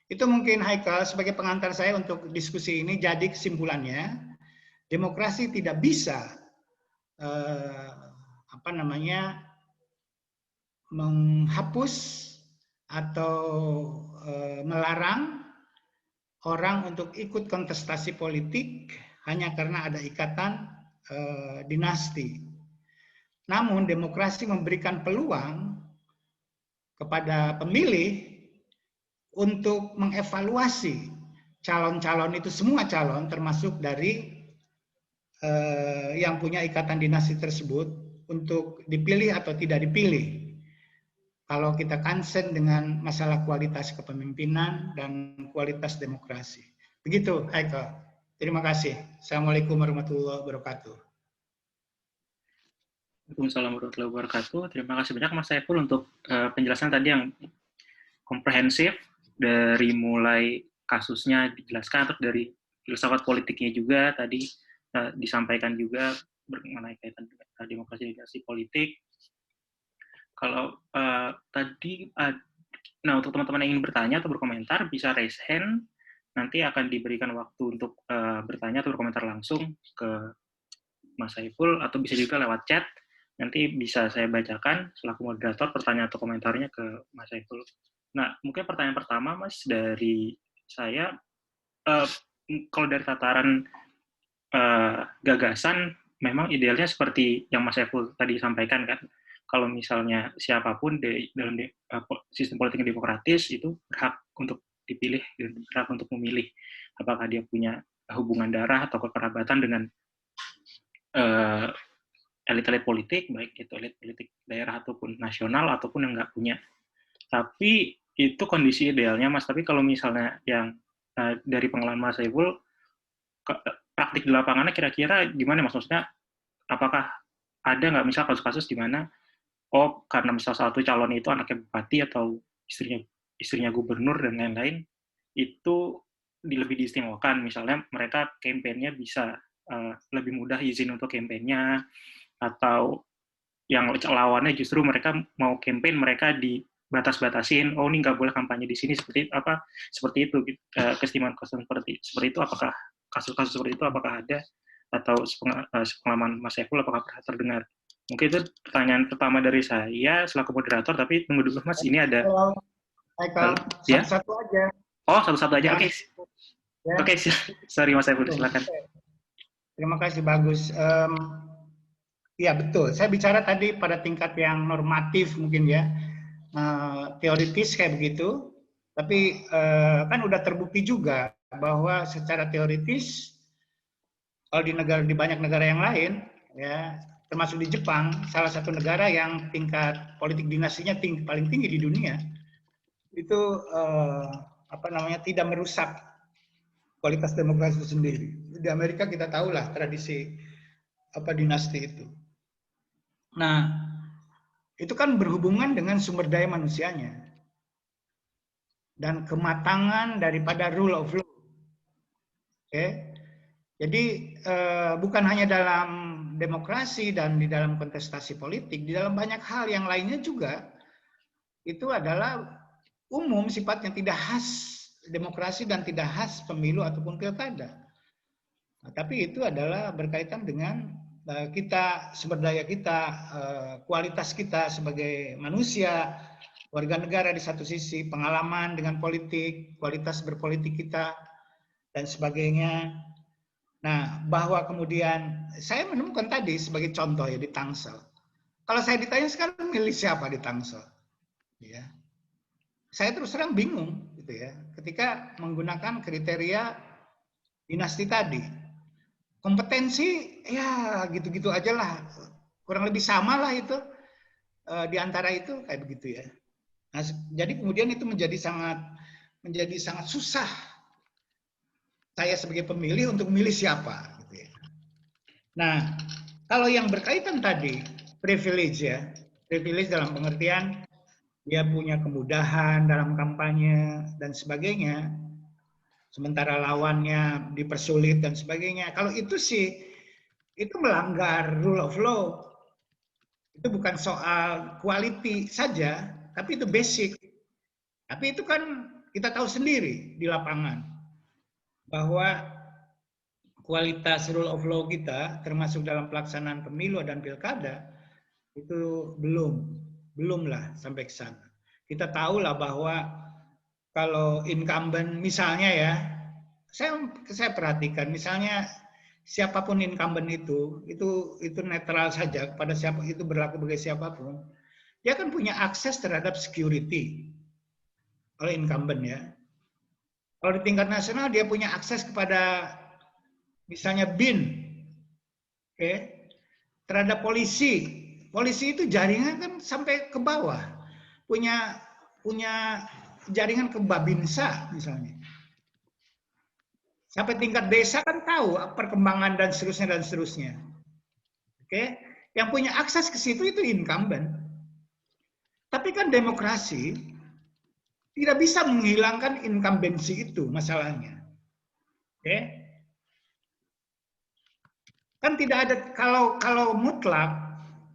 Itu mungkin Haikal sebagai pengantar saya untuk diskusi ini. Jadi kesimpulannya, demokrasi tidak bisa menghapus atau melarang orang untuk ikut kontestasi politik hanya karena ada ikatan dinasti. Namun demokrasi memberikan peluang kepada pemilih untuk mengevaluasi calon-calon itu, semua calon termasuk dari yang punya ikatan dinasti tersebut untuk dipilih atau tidak dipilih. Kalau kita concern dengan masalah kualitas kepemimpinan dan kualitas demokrasi. Begitu, Haikal. Terima kasih. Assalamualaikum warahmatullahi wabarakatuh. Waalaikumsalam warahmatullahi wabarakatuh. Terima kasih banyak Mas Saiful untuk penjelasan tadi yang komprehensif, dari mulai kasusnya dijelaskan, terus dari filsafat politiknya juga tadi disampaikan juga mengenai kaitan dengan demokrasi dan dinasti politik. Kalau tadi, nah untuk teman-teman yang ingin bertanya atau berkomentar bisa raise hand, nanti akan diberikan waktu untuk bertanya atau berkomentar langsung ke Mas Saiful, atau bisa juga lewat chat. Nanti bisa saya bacakan selaku moderator pertanyaan atau komentarnya ke Mas Saiful. Nah, mungkin pertanyaan pertama, Mas, dari saya, kalau dari tataran gagasan, memang idealnya seperti yang Mas Saiful tadi sampaikan, kan? Kalau misalnya siapapun dalam sistem politik yang demokratis itu berhak untuk dipilih dan berhak untuk memilih apakah dia punya hubungan darah atau kekerabatan dengan elit-elit politik, baik itu elit politik daerah ataupun nasional, ataupun yang nggak punya. Tapi itu kondisi idealnya, Mas. Tapi kalau misalnya yang dari pengalaman Mas Saiful, praktik di lapangannya kira-kira gimana, Mas? Maksudnya, apakah ada nggak misal kasus-kasus di mana, karena misal satu calon itu anaknya bupati atau istrinya gubernur dan lain-lain, itu lebih diistimewakan. Misalnya mereka kampanye bisa lebih mudah izin untuk kampanye, atau yang lawannya justru mereka mau campaign, mereka dibatas-batasin, ini nggak boleh kampanye di sini, seperti itu, keistimewaan seperti itu. Apakah kasus-kasus seperti itu apakah ada, atau pengalaman Mas Saiful apakah pernah terdengar? Mungkin itu pertanyaan pertama dari saya selaku moderator, tapi tunggu dulu, Mas, ini ada satu-satu aja. Oh, satu-satu aja. Oke. Oke, sorry Mas Saiful, silakan. Terima kasih, bagus. Ya, betul. Saya bicara tadi pada tingkat yang normatif mungkin ya, teoritis kayak begitu. Tapi kan udah terbukti juga bahwa secara teoritis, kalau di banyak negara yang lain, ya termasuk di Jepang, salah satu negara yang tingkat politik dinastinya paling tinggi di dunia, itu tidak merusak kualitas demokrasi itu sendiri. Di Amerika kita tahulah tradisi dinasti itu. Nah, itu kan berhubungan dengan sumber daya manusianya dan kematangan daripada rule of law. Oke, jadi bukan hanya dalam demokrasi dan di dalam kontestasi politik, di dalam banyak hal yang lainnya juga itu adalah umum, sifatnya tidak khas demokrasi dan tidak khas pemilu ataupun pilkada. Nah, tapi itu adalah berkaitan dengan kita, sumber daya kita, kualitas kita sebagai manusia, warga negara di satu sisi, pengalaman dengan politik, kualitas berpolitik kita, dan sebagainya. Nah, bahwa kemudian saya menemukan tadi sebagai contoh ya di Tangsel. Kalau saya ditanya sekarang milih siapa di Tangsel, ya, saya terus terang bingung, gitu ya, ketika menggunakan kriteria dinasti tadi. Kompetensi ya gitu-gitu aja lah, kurang lebih sama lah itu di antara itu kayak begitu ya. Nah, jadi kemudian itu menjadi sangat susah saya sebagai pemilih untuk memilih siapa. Gitu ya. Nah, kalau yang berkaitan tadi privilege ya, privilege dalam pengertian dia punya kemudahan dalam kampanye dan sebagainya, sementara lawannya dipersulit dan sebagainya. Kalau itu sih, itu melanggar rule of law. Itu bukan soal quality saja, tapi itu basic. Tapi itu kan kita tahu sendiri di lapangan, bahwa kualitas rule of law kita, termasuk dalam pelaksanaan pemilu dan pilkada, itu belumlah sampai ke sana. Kita tahulah bahwa kalau incumbent misalnya ya, saya perhatikan misalnya siapapun incumbent itu netral saja kepada siapa, itu berlaku bagi siapapun. Dia kan punya akses terhadap security oleh incumbent ya. Kalau di tingkat nasional dia punya akses kepada misalnya BIN, Oke. Terhadap polisi. Polisi itu jaringan kan sampai ke bawah. Punya jaringan ke Babinsa misalnya. Sampai tingkat desa kan tahu perkembangan dan seterusnya. Oke. Yang punya akses ke situ itu incumbent. Tapi kan demokrasi tidak bisa menghilangkan incumbency itu masalahnya. Oke. Kan tidak ada, kalau mutlak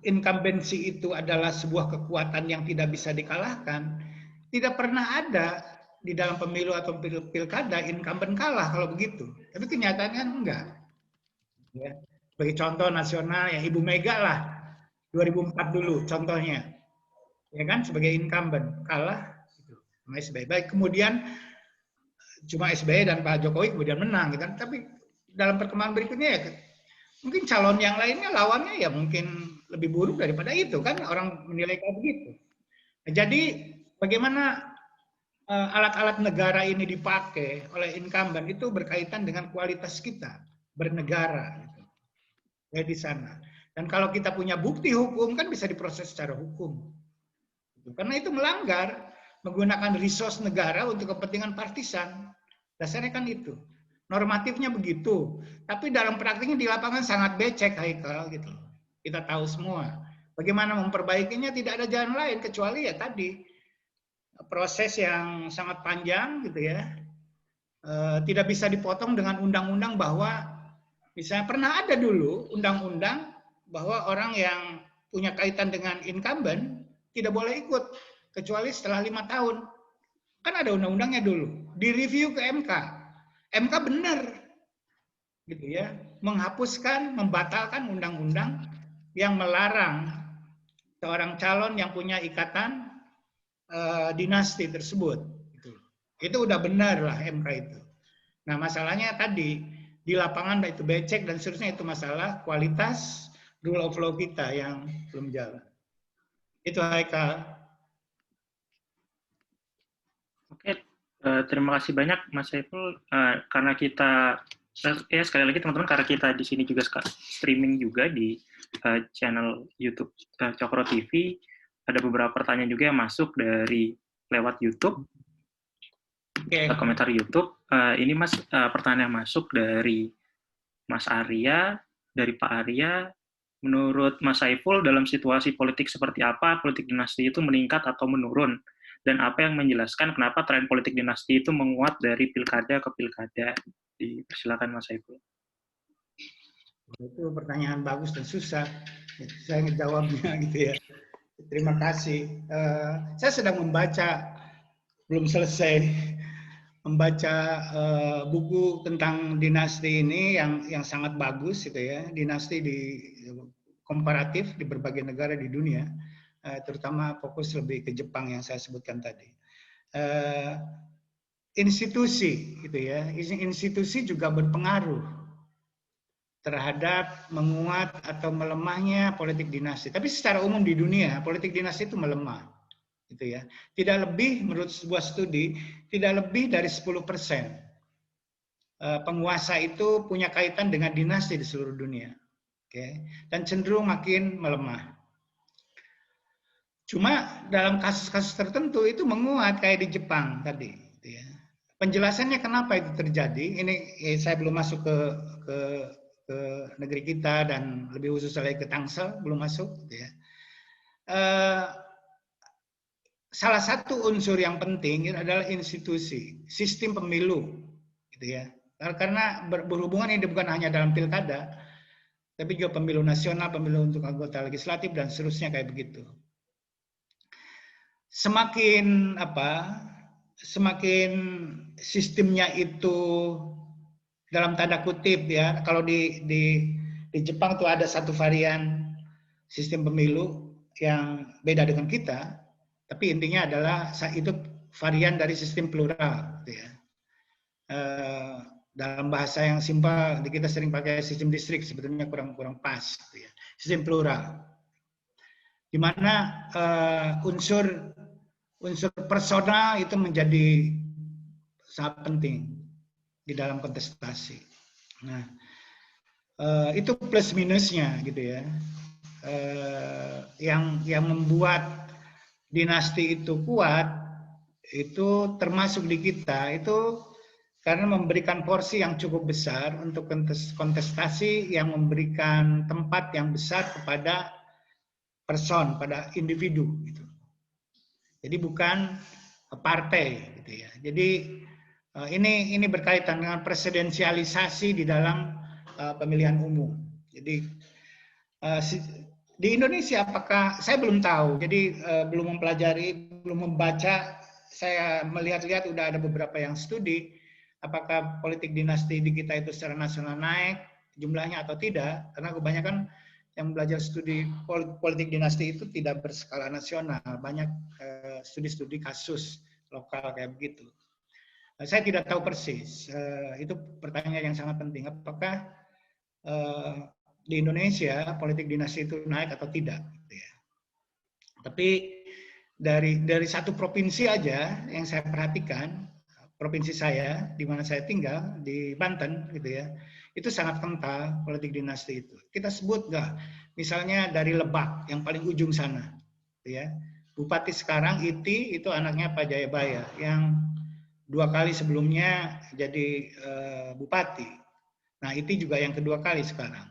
incumbency itu adalah sebuah kekuatan yang tidak bisa dikalahkan, tidak pernah ada di dalam pemilu atau pilkada incumbent kalah kalau begitu. Tapi kenyataannya enggak. Ya. Sebagai contoh nasional ya Ibu Mega lah 2004 dulu contohnya, ya kan, sebagai incumbent kalah gitu, sama SBY. Baik, kemudian cuma SBY dan Pak Jokowi kemudian menang, gitu kan. Tapi dalam perkembangan berikutnya ya mungkin calon yang lainnya lawannya ya mungkin lebih buruk daripada itu kan, orang menilai kayak begitu. Nah, jadi bagaimana alat-alat negara ini dipakai oleh incumbent itu berkaitan dengan kualitas kita bernegara gitu. Ya di sana. Dan kalau kita punya bukti hukum kan bisa diproses secara hukum. Karena itu melanggar menggunakan resource negara untuk kepentingan partisan. Dasarnya kan itu. Normatifnya begitu. Tapi dalam praktiknya di lapangan sangat becek, Haikal gitu. Kita tahu semua. Bagaimana memperbaikinya tidak ada jalan lain kecuali ya tadi proses yang sangat panjang gitu ya. Tidak bisa dipotong dengan undang-undang bahwa misalnya pernah ada dulu undang-undang bahwa orang yang punya kaitan dengan incumbent tidak boleh ikut kecuali setelah 5 tahun. Kan ada undang-undangnya dulu. Direview ke MK. MK benar. Gitu ya. Menghapuskan, membatalkan undang-undang yang melarang seorang calon yang punya ikatan dinasti tersebut. Itu udah benar lah MK itu. Nah masalahnya tadi di lapangan itu becek dan seterusnya, itu masalah kualitas rule of law kita yang belum jalan. Itu Haikal. Oke, terima kasih banyak Mas Saiful. Karena kita sekali lagi teman-teman, karena kita di sini juga streaming juga di channel YouTube Cokro TV, ada beberapa pertanyaan juga yang masuk dari lewat YouTube. Komentar YouTube. Ini Mas, pertanyaan masuk dari Mas Arya, dari Pak Arya. Menurut Mas Saiful, dalam situasi politik seperti apa politik dinasti itu meningkat atau menurun? Dan apa yang menjelaskan kenapa tren politik dinasti itu menguat dari pilkada ke pilkada? Dipersilakan Mas Saiful. Itu pertanyaan bagus dan susah. Saya ngejawabnya gitu ya. Terima kasih. Saya sedang membaca, belum selesai, membaca buku tentang dinasti ini yang sangat bagus gitu ya. Dinasti di komparatif di berbagai negara di dunia, terutama fokus lebih ke Jepang yang saya sebutkan tadi. Institusi gitu ya. Institusi juga berpengaruh terhadap menguat atau melemahnya politik dinasti. Tapi secara umum di dunia politik dinasti itu melemah, gitu ya. Tidak lebih, menurut sebuah studi, tidak lebih dari 10% penguasa itu punya kaitan dengan dinasti di seluruh dunia, oke? Dan cenderung makin melemah. Cuma dalam kasus-kasus tertentu itu menguat kayak di Jepang tadi, gitu ya. Penjelasannya kenapa itu terjadi? Ini saya belum masuk ke negeri kita dan lebih khusus lagi ke Tangsel, belum masuk gitu ya. Salah satu unsur yang penting adalah institusi, sistem pemilu gitu ya. Karena berhubungan ini bukan hanya dalam pilkada, tapi juga pemilu nasional, pemilu untuk anggota legislatif dan seterusnya kayak begitu. Semakin sistemnya itu dalam tanda kutip ya, kalau di Jepang tuh ada satu varian sistem pemilu yang beda dengan kita, tapi intinya adalah itu varian dari sistem plural, gitu ya. Dalam bahasa yang simpel, kita sering pakai sistem distrik, sebetulnya kurang pas, gitu ya. Sistem plural, di mana unsur personal itu menjadi sangat penting di dalam kontestasi. Nah, Itu plus minusnya gitu ya. Yang membuat dinasti itu kuat itu termasuk di kita itu karena memberikan porsi yang cukup besar untuk kontestasi yang memberikan tempat yang besar kepada person, pada individu gitu. Jadi bukan partai gitu ya. Jadi ini berkaitan dengan presidensialisasi di dalam pemilihan umum. Jadi di Indonesia apakah saya belum tahu. Jadi belum mempelajari, belum membaca. Saya melihat-lihat udah ada beberapa yang studi apakah politik dinasti di kita itu secara nasional naik jumlahnya atau tidak. Karena kebanyakan yang belajar studi politik dinasti itu tidak berskala nasional, banyak studi-studi kasus lokal kayak begitu. Saya tidak tahu persis. Itu pertanyaan yang sangat penting. Apakah di Indonesia politik dinasti itu naik atau tidak? Tapi dari satu provinsi aja yang saya perhatikan, provinsi saya di mana saya tinggal di Banten gitu ya, itu sangat kental politik dinasti itu. Kita sebut nggak, misalnya dari Lebak yang paling ujung sana, gitu ya. Bupati sekarang Iti itu anaknya Pak Jayabaya yang 2 kali sebelumnya jadi bupati. Nah Iti juga yang kedua kali sekarang.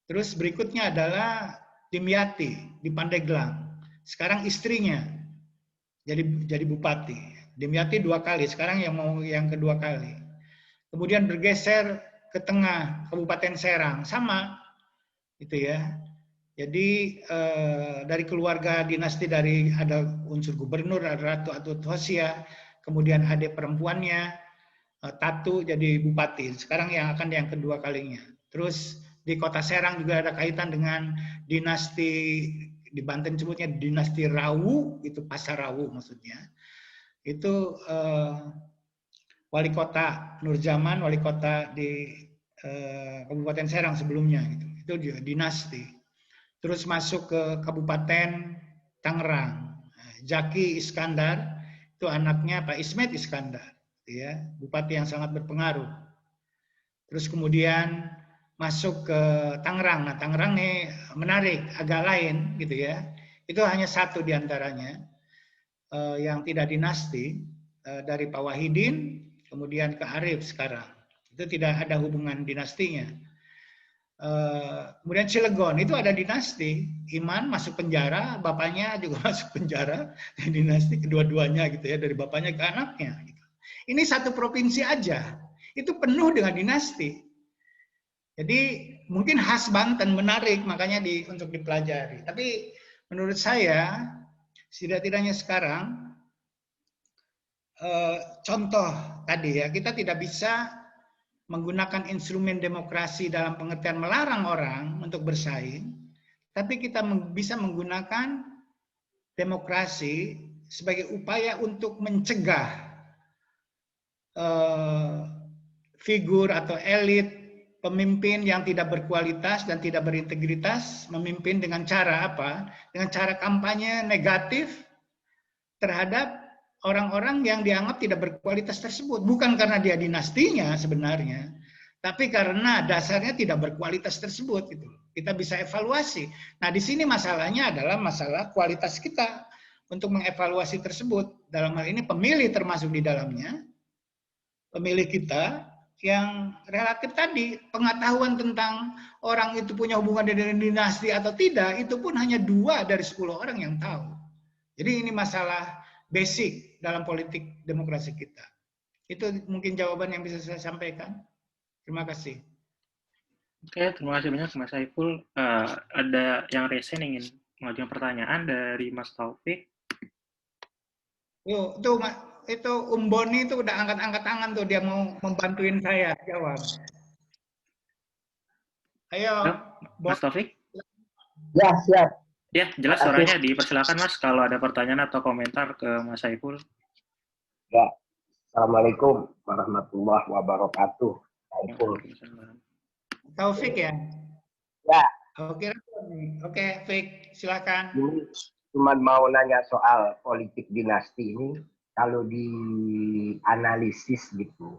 Terus berikutnya adalah Dimyati di Pandeglang. Sekarang istrinya jadi bupati. Dimyati 2 kali, sekarang yang kedua kali. Kemudian bergeser ke tengah Kabupaten Serang, sama gitu ya. Jadi dari keluarga dinasti dari ada unsur gubernur, ada Ratu Atut Hosia, kemudian adik perempuannya Tatu jadi bupati. Sekarang yang kedua kalinya. Terus di Kota Serang juga ada kaitan dengan dinasti di Banten sebutnya dinasti Rawu, itu Pasar Rawu maksudnya. Itu wali kota Nurjaman, wali kota di Kabupaten Serang sebelumnya gitu. Itu juga dinasti. Terus masuk ke Kabupaten Tangerang. Jaki Iskandar itu anaknya Pak Ismet Iskandar, ya, bupati yang sangat berpengaruh. Terus kemudian masuk ke Tangerang. Nah, Tangerang nih menarik, agak lain gitu ya. Itu hanya satu diantaranya yang tidak dinasti dari Pak Wahidin, kemudian ke Arif sekarang. Itu tidak ada hubungan dinastinya. Kemudian Cilegon itu ada dinasti. Iman masuk penjara, bapaknya juga masuk penjara, dinasti kedua-duanya gitu ya, dari bapaknya ke anaknya. Gitu. Ini satu provinsi aja, itu penuh dengan dinasti. Jadi mungkin khas Banten menarik, makanya untuk dipelajari. Tapi menurut saya setidak-tidaknya sekarang contoh tadi ya, kita tidak bisa menggunakan instrumen demokrasi dalam pengertian melarang orang untuk bersaing, tapi kita bisa menggunakan demokrasi sebagai upaya untuk mencegah figur atau elit pemimpin yang tidak berkualitas dan tidak berintegritas memimpin dengan cara apa? Dengan cara kampanye negatif terhadap orang-orang yang dianggap tidak berkualitas tersebut. Bukan karena dia dinastinya sebenarnya, tapi karena dasarnya tidak berkualitas tersebut. Gitu. Kita bisa evaluasi. Nah, di sini masalahnya adalah masalah kualitas kita untuk mengevaluasi tersebut. Dalam hal ini pemilih termasuk di dalamnya, pemilih kita yang relatif tadi, pengetahuan tentang orang itu punya hubungan dengan dinasti atau tidak, itu pun hanya 2 dari 10 orang yang tahu. Jadi ini masalah basic dalam politik demokrasi kita. Itu mungkin jawaban yang bisa saya sampaikan. Terima kasih. Oke, terima kasih banyak Mas Saiful. Ada yang resen ingin mengajukan pertanyaan dari Mas Taufik. Yuk, itu Boni itu udah angkat-angkat tangan tuh, dia mau membantuin saya jawab. Ayo, Mas Taufik. Ya, siap. Ya, jelas suaranya. Dipersilakan Mas kalau ada pertanyaan atau komentar ke Mas Saiful. Ya, Assalamualaikum warahmatullahi wabarakatuh. Saiful. Taufik ya? Ya. Oke, Fik, silakan. Ini cuma mau nanya soal politik dinasti ini, kalau dianalisis gitu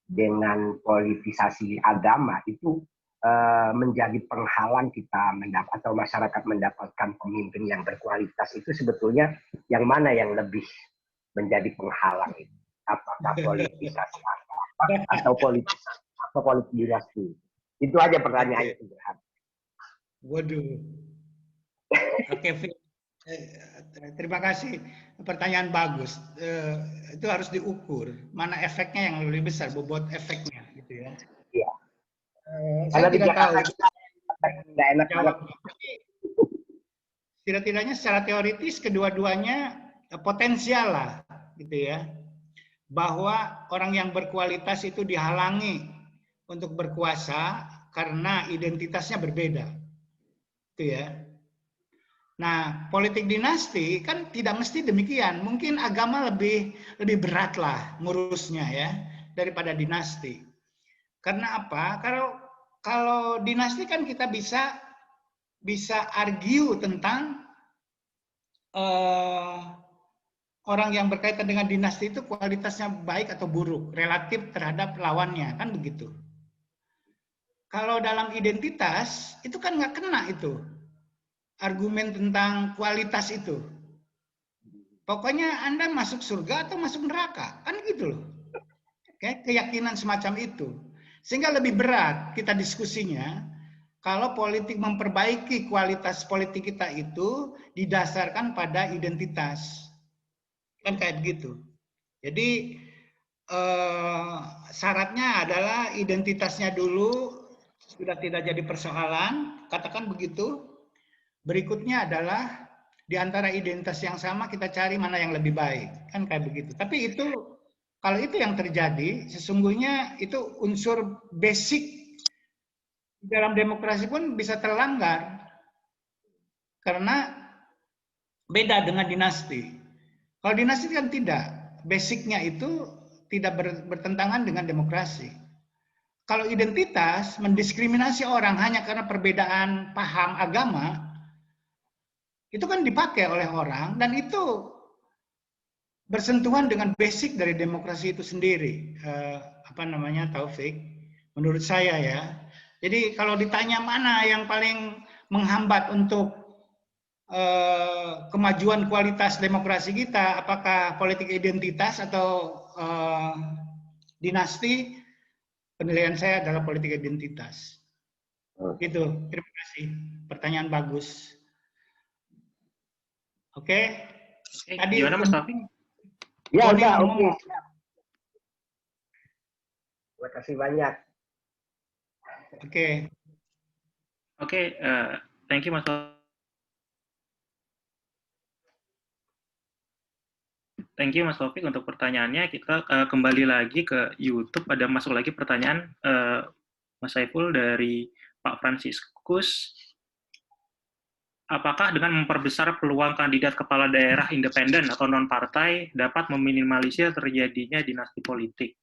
dengan politisasi agama itu menjadi penghalang kita atau masyarakat mendapatkan pemimpin yang berkualitas itu sebetulnya yang mana yang lebih menjadi penghalang itu? Apakah politisasi atau politik dinasti? Itu aja pertanyaannya. Waduh. Oke, terima kasih. Pertanyaan bagus. Itu harus diukur. Mana efeknya yang lebih besar, bobot efeknya, gitu ya. Iya. Saya tidak tahu. Tidak enak Jawab. Tidak-tidaknya secara teoritis kedua-duanya potensial lah, gitu ya. Bahwa orang yang berkualitas itu dihalangi untuk berkuasa karena identitasnya berbeda. Itu ya. Nah, politik dinasti kan tidak mesti demikian. Mungkin agama lebih berat lah ngurusnya ya daripada dinasti. Karena apa? Kalau dinasti kan kita bisa argue tentang orang yang berkaitan dengan dinasti itu kualitasnya baik atau buruk relatif terhadap lawannya, kan begitu. Kalau dalam identitas itu kan nggak kena itu argumen tentang kualitas itu. Pokoknya Anda masuk surga atau masuk neraka, kan gitu loh. Keyakinan semacam itu. Sehingga lebih berat kita diskusinya kalau politik memperbaiki kualitas politik kita itu didasarkan pada identitas. Kan kayak begitu. Jadi syaratnya adalah identitasnya dulu sudah tidak jadi persoalan, katakan begitu. Berikutnya adalah di antara identitas yang sama kita cari mana yang lebih baik. Kan kayak begitu. Tapi itu kalau itu yang terjadi, sesungguhnya itu unsur basic dalam demokrasi pun bisa terlanggar. Karena beda dengan dinasti. Kalau dinasti kan tidak. Basicnya itu tidak bertentangan dengan demokrasi. Kalau identitas mendiskriminasi orang hanya karena perbedaan paham agama, itu kan dipakai oleh orang dan itu bersentuhan dengan basic dari demokrasi itu sendiri. Taufik? Menurut saya ya. Jadi kalau ditanya mana yang paling menghambat untuk kemajuan kualitas demokrasi kita, apakah politik identitas atau dinasti, penilaian saya adalah politik identitas. Gitu. Terima kasih. Pertanyaan bagus. Oke. Tadi gimana Mas Taufik? Ya, udah, oke. Terima kasih banyak. Oke. Thank you Mas Taufik. Thank you Mas Taufik untuk pertanyaannya. Kita kembali lagi ke YouTube. Ada masuk lagi pertanyaan Mas Saiful dari Pak Franciscus. Apakah dengan memperbesar peluang kandidat kepala daerah independen atau non-partai dapat meminimalisir terjadinya dinasti politik?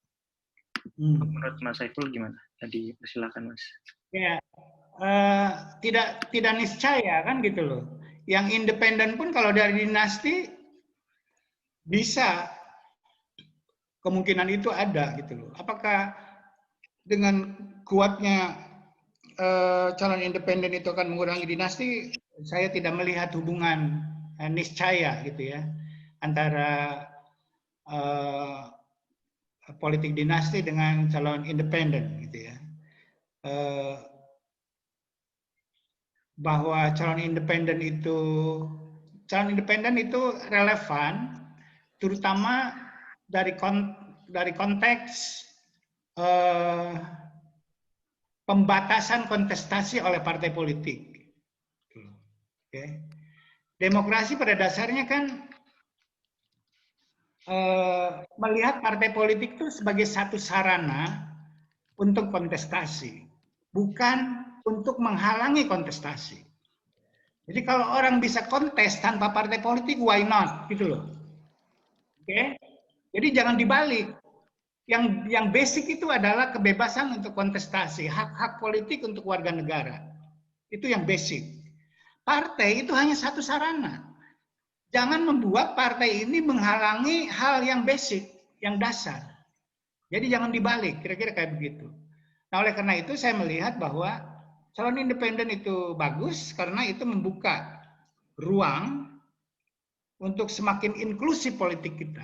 Menurut Mas Saiful gimana? Tadi persilakan Mas. Ya, tidak niscaya kan gitu loh. Yang independen pun kalau dari dinasti bisa kemungkinan itu ada gitu loh. Apakah dengan kuatnya calon independen itu akan mengurangi dinasti? Saya tidak melihat hubungan niscaya gitu ya antara politik dinasti dengan calon independen gitu ya. Bahwa calon independen itu relevan, terutama dari konteks pembatasan kontestasi oleh partai politik. Okay. Demokrasi pada dasarnya kan melihat partai politik itu sebagai satu sarana untuk kontestasi, bukan untuk menghalangi kontestasi. Jadi kalau orang bisa kontes tanpa partai politik, why not? Gitu loh. Oke? Jadi jangan dibalik. Yang basic itu adalah kebebasan untuk kontestasi, hak-hak politik untuk warga negara. Itu yang basic. Partai itu hanya satu sarana. Jangan membuat partai ini menghalangi hal yang basic, yang dasar. Jadi jangan dibalik, kira-kira kayak begitu. Nah, oleh karena itu saya melihat bahwa calon independen itu bagus karena itu membuka ruang untuk semakin inklusif politik kita,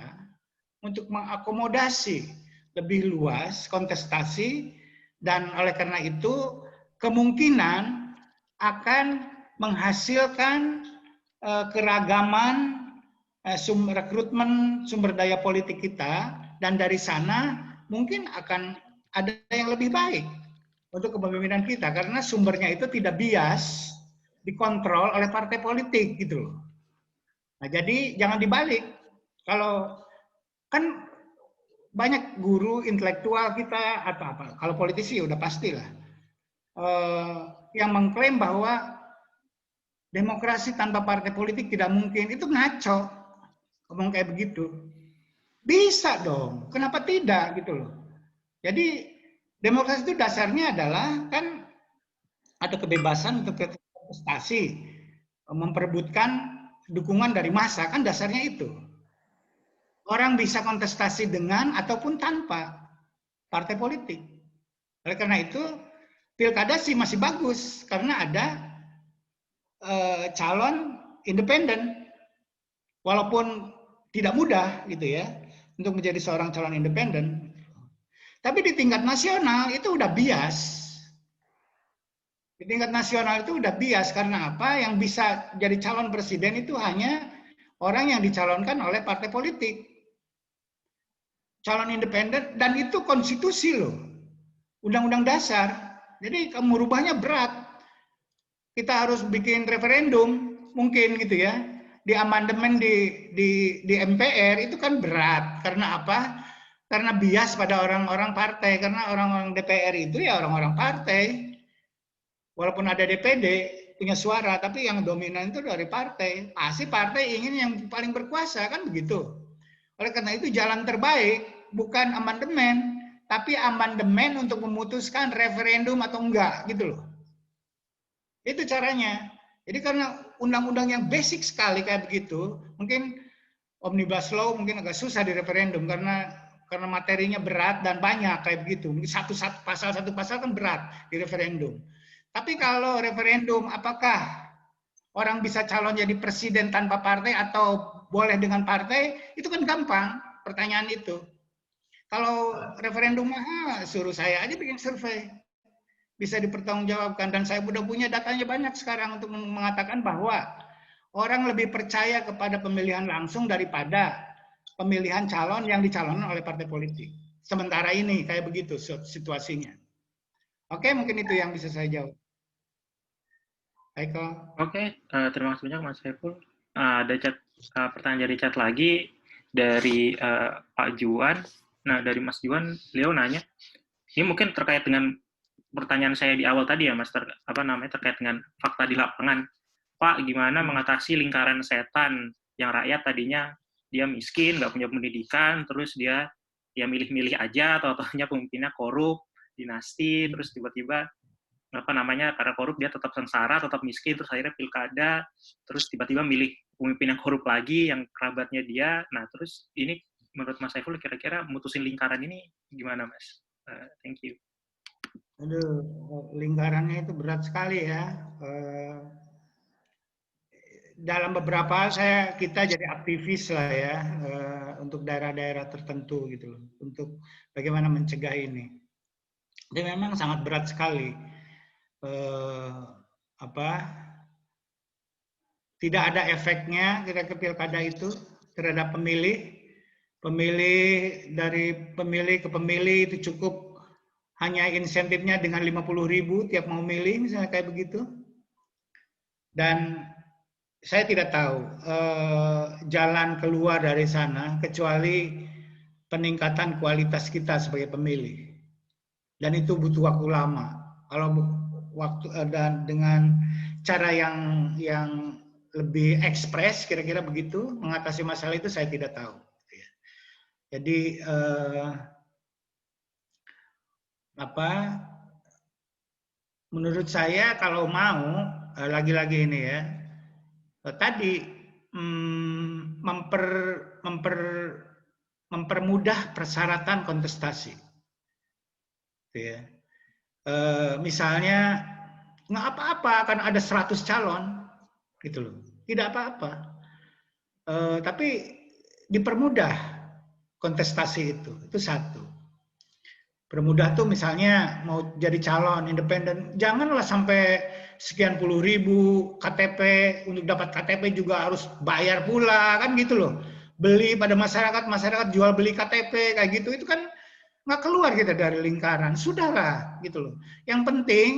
untuk mengakomodasi lebih luas kontestasi, dan oleh karena itu kemungkinan akan menghasilkan keragaman rekrutmen sumber daya politik kita, dan dari sana mungkin akan ada yang lebih baik untuk kepemimpinan kita karena sumbernya itu tidak bias, dikontrol oleh partai politik gitu loh. Nah, jadi jangan dibalik. Kalau kan banyak guru intelektual kita atau apa, kalau politisi udah pastilah yang mengklaim bahwa demokrasi tanpa partai politik tidak mungkin. Itu ngaco ngomong kayak begitu. Bisa dong, kenapa tidak gitu loh. Jadi demokrasi itu dasarnya adalah kan ada kebebasan untuk kontestasi, memperebutkan dukungan dari massa, kan dasarnya itu. Orang bisa kontestasi dengan ataupun tanpa partai politik. Oleh karena itu, pilkada sih masih bagus karena ada calon independen, walaupun tidak mudah gitu ya untuk menjadi seorang calon independen. Tapi di tingkat nasional itu udah bias. Di tingkat nasional itu udah bias karena apa? Yang bisa jadi calon presiden itu hanya orang yang dicalonkan oleh partai politik. Calon independen, dan itu konstitusi loh. Undang-undang dasar. Jadi kamu rubahnya berat. Kita harus bikin referendum mungkin gitu ya. Di amandemen di MPR itu kan berat. Karena apa? Karena bias pada orang-orang partai. Karena orang-orang DPR itu ya orang-orang partai. Walaupun ada DPD punya suara, tapi yang dominan itu dari partai. Pasti partai ingin yang paling berkuasa, kan begitu. Oleh karena itu jalan terbaik bukan amandemen, tapi amandemen untuk memutuskan referendum atau enggak gitu loh. Itu caranya. Jadi karena undang-undang yang basic sekali kayak begitu, mungkin omnibus law mungkin agak susah di referendum karena materinya berat dan banyak kayak begitu. Mungkin satu pasal kan berat di referendum. Tapi kalau referendum, apakah orang bisa calon jadi presiden tanpa partai atau boleh dengan partai? Itu kan gampang pertanyaan itu. Kalau referendum suruh saya aja bikin survei. Bisa dipertanggungjawabkan, dan saya udah punya datanya banyak sekarang untuk mengatakan bahwa orang lebih percaya kepada pemilihan langsung daripada pemilihan calon yang dicalonkan oleh partai politik. Sementara ini kayak begitu situasinya. Oke, mungkin itu yang bisa saya jawab. Eko. Oke, terima kasih banyak Mas Saiful. Ada pertanyaan dari chat lagi dari Pak Juan. Nah, dari Mas Juan, beliau nanya, ini mungkin terkait dengan pertanyaan saya di awal tadi ya, Mas, terkait dengan fakta di lapangan. Pak, gimana mengatasi lingkaran setan yang rakyat tadinya dia miskin, nggak punya pendidikan, terus dia milih-milih aja, atau tohnya pemimpinnya korup, dinasti, terus tiba-tiba karena korup dia tetap sengsara, tetap miskin, terus akhirnya pilkada, terus tiba-tiba milih pemimpin yang korup lagi, yang kerabatnya dia. Nah, terus ini menurut Mas Saiful kira-kira mutusin lingkaran ini gimana, Mas? Thank you. Aduh, lingkarannya itu berat sekali ya. Dalam beberapa kita jadi aktivis lah ya untuk daerah-daerah tertentu gitu loh, untuk bagaimana mencegah ini. Ini memang sangat berat sekali. Tidak ada efeknya kira-kira pilkada itu terhadap pemilih dari pemilih ke pemilih itu cukup hanya insentifnya dengan 50.000 tiap mau milih misalnya kayak begitu. Dan saya tidak tahu jalan keluar dari sana kecuali peningkatan kualitas kita sebagai pemilih. Dan itu butuh waktu lama. Kalau dan dengan cara yang lebih ekspres kira-kira begitu mengatasi masalah itu saya tidak tahu. Jadi menurut saya kalau mau lagi-lagi ini ya tadi mempermudah persyaratan kontestasi. Ya. misalnya nggak apa-apa akan ada 100 calon, gitu loh. Tidak apa-apa. Tapi dipermudah kontestasi itu satu. Permudah tuh misalnya mau jadi calon independen, janganlah sampai sekian puluh ribu KTP, untuk dapat KTP juga harus bayar pula, kan gitu loh. Beli pada masyarakat jual beli KTP kayak gitu, itu kan nggak keluar kita dari lingkaran. Sudahlah gitu loh. Yang penting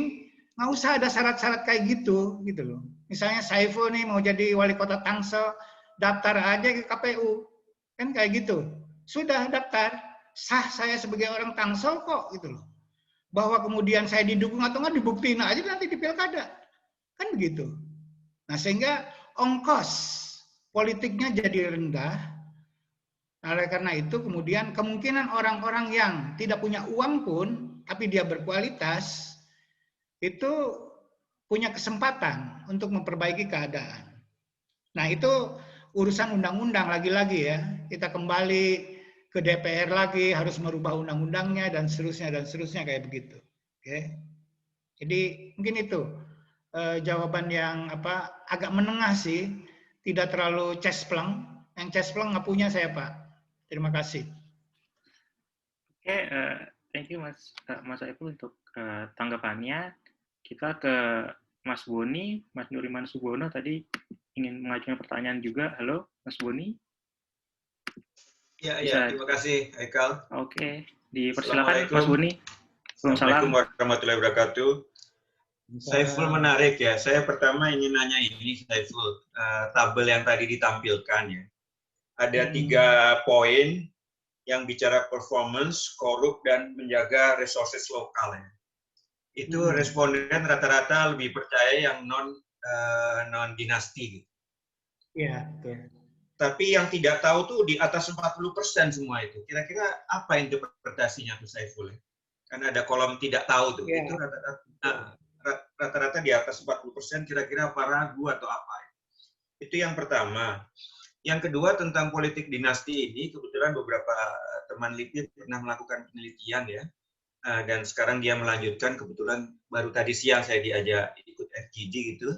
nggak usah ada syarat-syarat kayak gitu loh. Misalnya Saiful nih mau jadi wali kota Tangsel, daftar aja ke KPU, kan kayak gitu. Sudah daftar, sah saya sebagai orang Tangsel kok gitu loh. Bahwa kemudian saya didukung atau nggak dibuktiin aja nanti di pilkada, kan begitu. Nah sehingga ongkos politiknya jadi rendah. Oleh karena itu kemudian kemungkinan orang-orang yang tidak punya uang pun tapi dia berkualitas itu punya kesempatan untuk memperbaiki keadaan. Nah itu urusan undang-undang lagi-lagi ya. Kita kembali ke DPR lagi, harus merubah undang-undangnya dan seterusnya kayak begitu. Oke. Jadi mungkin itu jawaban yang agak menengah sih, tidak terlalu cespleng. Yang cespleng nggak punya saya Pak. Terima kasih. Oke, thank you Mas Saiful untuk tanggapannya. Kita ke Mas Boni, Mas Nuriman Subono tadi ingin mengajukan pertanyaan juga. Halo, Mas Boni. Ya, terima kasih, Haikal. Oke, dipersilakan Mas Boni. Assalamualaikum warahmatullahi wabarakatuh. Saiful menarik ya. Saya pertama ingin nanya ini, Saiful, tabel yang tadi ditampilkan ya. Ada 3 poin yang bicara performance, korup, dan menjaga resources lokal ya. Itu responden rata-rata lebih percaya yang non dinasti. Iya, betul. Tapi yang tidak tahu tuh di atas 40% semua itu. Kira-kira apa interpretasinya tuh Saiful? Karena ada kolom tidak tahu tuh. Yeah. Itu rata-rata di atas 40%, kira-kira apa ragu atau apa. Itu yang pertama. Yang kedua tentang politik dinasti ini, kebetulan beberapa teman LIPI pernah melakukan penelitian ya. Dan sekarang dia melanjutkan, kebetulan baru tadi siang saya diajak ikut FGD gitu.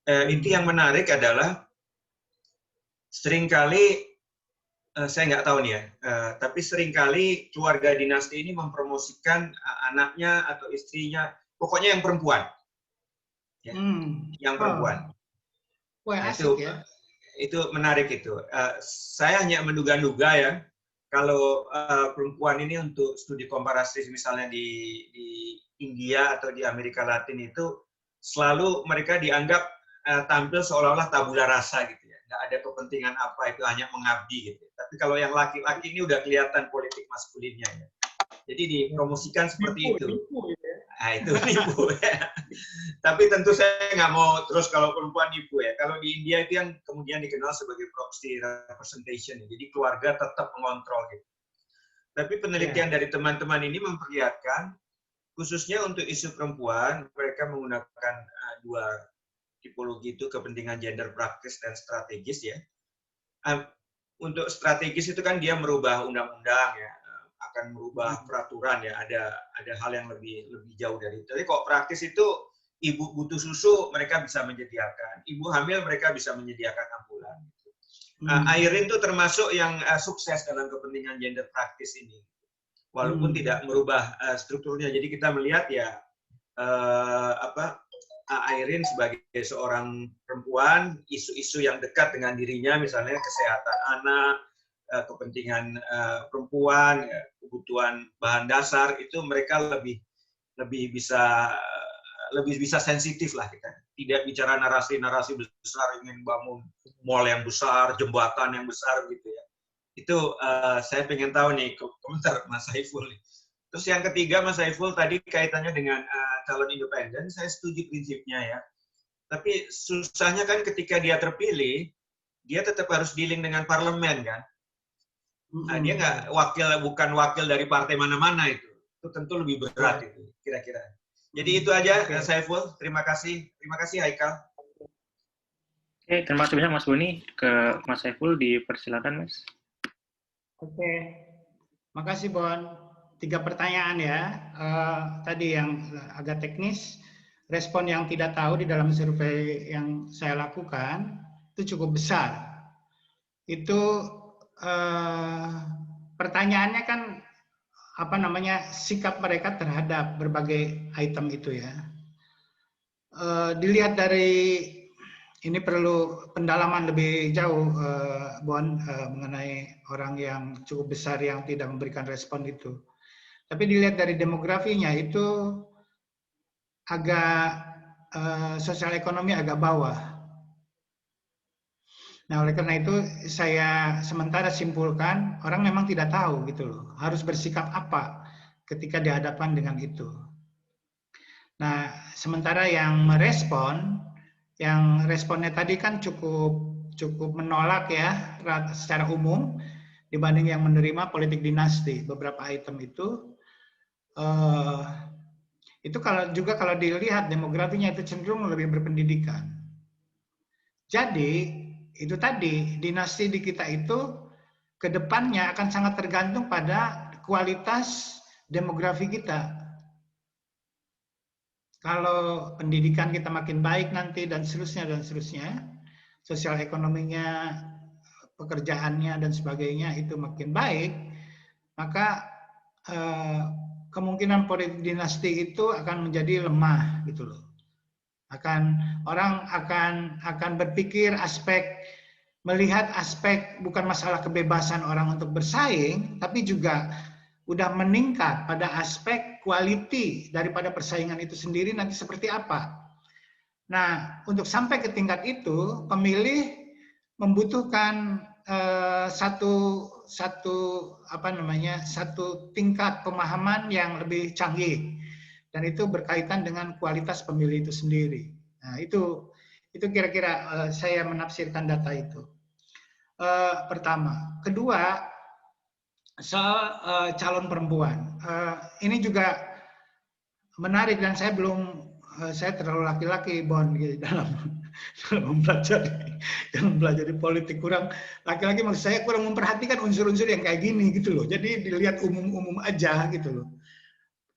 Itu yang menarik adalah seringkali, saya nggak tahu nih ya, tapi seringkali keluarga dinasti ini mempromosikan anaknya atau istrinya, pokoknya yang perempuan. Ya, yang perempuan. Wah, asik ya. Itu menarik itu. Saya hanya menduga-duga ya, kalau perempuan ini untuk studi komparatif misalnya di India atau di Amerika Latin itu selalu mereka dianggap tampil seolah-olah tabula rasa gitu ya. Nggak ada kepentingan apa, itu hanya mengabdi gitu. Tapi kalau yang laki-laki ini udah kelihatan politik maskulinnya ya. Jadi dipromosikan seperti itu. Nah, itu nipu ya. Tapi tentu saya nggak mau terus kalau perempuan nipu ya. Kalau di India itu yang kemudian dikenal sebagai proxy representation. Jadi keluarga tetap mengontrol gitu. Tapi penelitian dari teman-teman ini memperlihatkan, khususnya untuk isu perempuan, mereka menggunakan 2 tipologi itu, kepentingan gender praktis dan strategis ya. Untuk strategis itu kan dia merubah undang-undang ya, akan merubah peraturan ya, ada hal yang lebih jauh dari itu. Tapi kok praktis itu, ibu butuh susu mereka bisa menyediakan, ibu hamil mereka bisa menyediakan ambulan. Airin itu termasuk yang sukses dalam kepentingan gender praktis ini, walaupun tidak merubah strukturnya. Jadi kita melihat ya Airin sebagai seorang perempuan, isu-isu yang dekat dengan dirinya, misalnya kesehatan anak, kepentingan perempuan, kebutuhan bahan dasar, itu mereka lebih bisa sensitif lah kita. Tidak bicara narasi-narasi besar, ingin bangun mall yang besar, jembatan yang besar gitu ya. Itu saya pengen tahu nih komentar Mas Saiful. Terus yang ketiga Mas Saiful tadi kaitannya dengan calon independen, saya setuju prinsipnya ya. Tapi susahnya kan ketika dia terpilih, dia tetap harus dealing dengan parlemen kan. Nah, dia bukan wakil dari partai mana-mana itu. Itu tentu lebih berat itu kira-kira. Jadi itu aja Saiful. Terima kasih Haikal. Oke, terima kasih banyak Mas Boni. Ke Mas Saiful dipersilakan Mas. Oke. Makasih Bon. 3 pertanyaan ya. Tadi yang agak teknis, respon yang tidak tahu di dalam survei yang saya lakukan itu cukup besar. Itu pertanyaannya kan apa namanya, sikap mereka terhadap berbagai item itu ya. Dilihat dari ini perlu pendalaman lebih jauh, Bon, mengenai orang yang cukup besar yang tidak memberikan respon itu. Tapi dilihat dari demografinya itu agak sosial ekonomi agak bawah. Nah, oleh karena itu saya sementara simpulkan orang memang tidak tahu gitu loh, harus bersikap apa ketika dihadapkan dengan itu. Nah, sementara yang merespon, yang responnya tadi kan cukup menolak ya secara umum dibanding yang menerima politik dinasti. Beberapa item itu kalau dilihat demografinya itu cenderung lebih berpendidikan. Jadi itu tadi dinasti di kita itu ke depannya akan sangat tergantung pada kualitas demografi kita. Kalau pendidikan kita makin baik nanti dan seterusnya, sosial ekonominya, pekerjaannya dan sebagainya itu makin baik, maka kemungkinan politik dinasti itu akan menjadi lemah gitu loh. Orang akan berpikir melihat aspek bukan masalah kebebasan orang untuk bersaing, tapi juga udah meningkat pada aspek quality daripada persaingan itu sendiri nanti seperti apa. Nah, untuk sampai ke tingkat itu, pemilih membutuhkan satu tingkat pemahaman yang lebih canggih. Dan itu berkaitan dengan kualitas pemilih itu sendiri. Nah, itu kira-kira saya menafsirkan data itu. Pertama. Kedua, soal calon perempuan. Ini juga menarik dan saya terlalu laki-laki, Bon, gitu, dalam mempelajari politik. Kurang laki-laki, maksud saya kurang memperhatikan unsur-unsur yang kayak gini gitu loh. Jadi dilihat umum-umum aja gitu loh.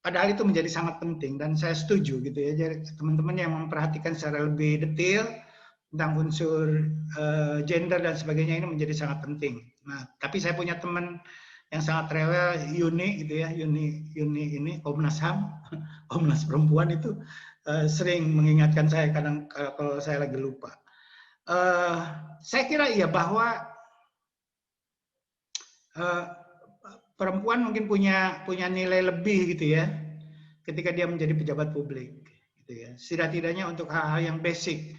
Padahal itu menjadi sangat penting dan saya setuju gitu ya. Jadi teman-teman yang memperhatikan secara lebih detail tentang unsur gender dan sebagainya ini menjadi sangat penting. Nah, tapi saya punya teman yang sangat rewel, Yuni gitu ya, Yuni ini Komnas HAM, Komnas Perempuan itu sering mengingatkan saya kadang kalau saya lagi lupa. Saya kira iya bahwa perempuan mungkin punya nilai lebih gitu ya ketika dia menjadi pejabat publik gitu ya. Setidak-tidaknya untuk hal-hal yang basic.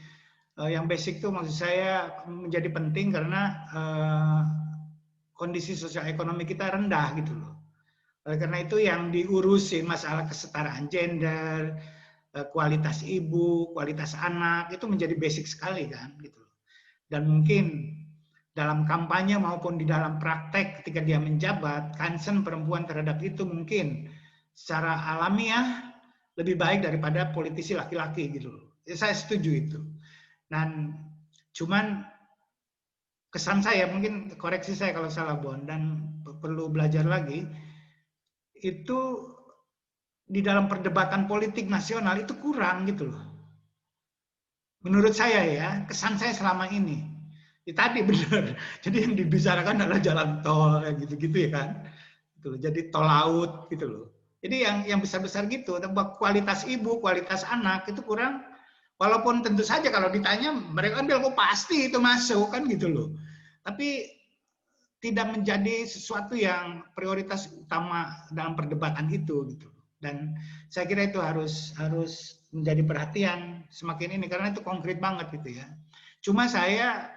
Yang basic itu maksud saya menjadi penting karena kondisi sosial ekonomi kita rendah gitu loh. Oleh karena itu yang diurusin masalah kesetaraan gender, kualitas ibu, kualitas anak itu menjadi basic sekali kan gitu loh. Dan mungkin dalam kampanye maupun di dalam praktek ketika dia menjabat, concern perempuan terhadap itu mungkin secara alamiah lebih baik daripada politisi laki-laki gitu loh. Saya setuju itu. Dan cuman kesan saya, mungkin koreksi saya kalau salah, Bon, dan perlu belajar lagi, itu di dalam perdebatan politik nasional itu kurang gitu loh. Menurut saya ya, kesan saya selama ini. Ya, tadi benar. Jadi yang dibicarakan adalah jalan tol ya gitu-gitu ya kan. Gitu. Jadi tol laut gitu loh. Jadi yang besar-besar gitu, tentang kualitas ibu, kualitas anak itu kurang. Walaupun tentu saja kalau ditanya mereka bilang pasti itu masuk kan gitu loh. Tapi tidak menjadi sesuatu yang prioritas utama dalam perdebatan itu gitu. Dan saya kira itu harus menjadi perhatian semakin ini karena itu konkret banget gitu ya. Cuma saya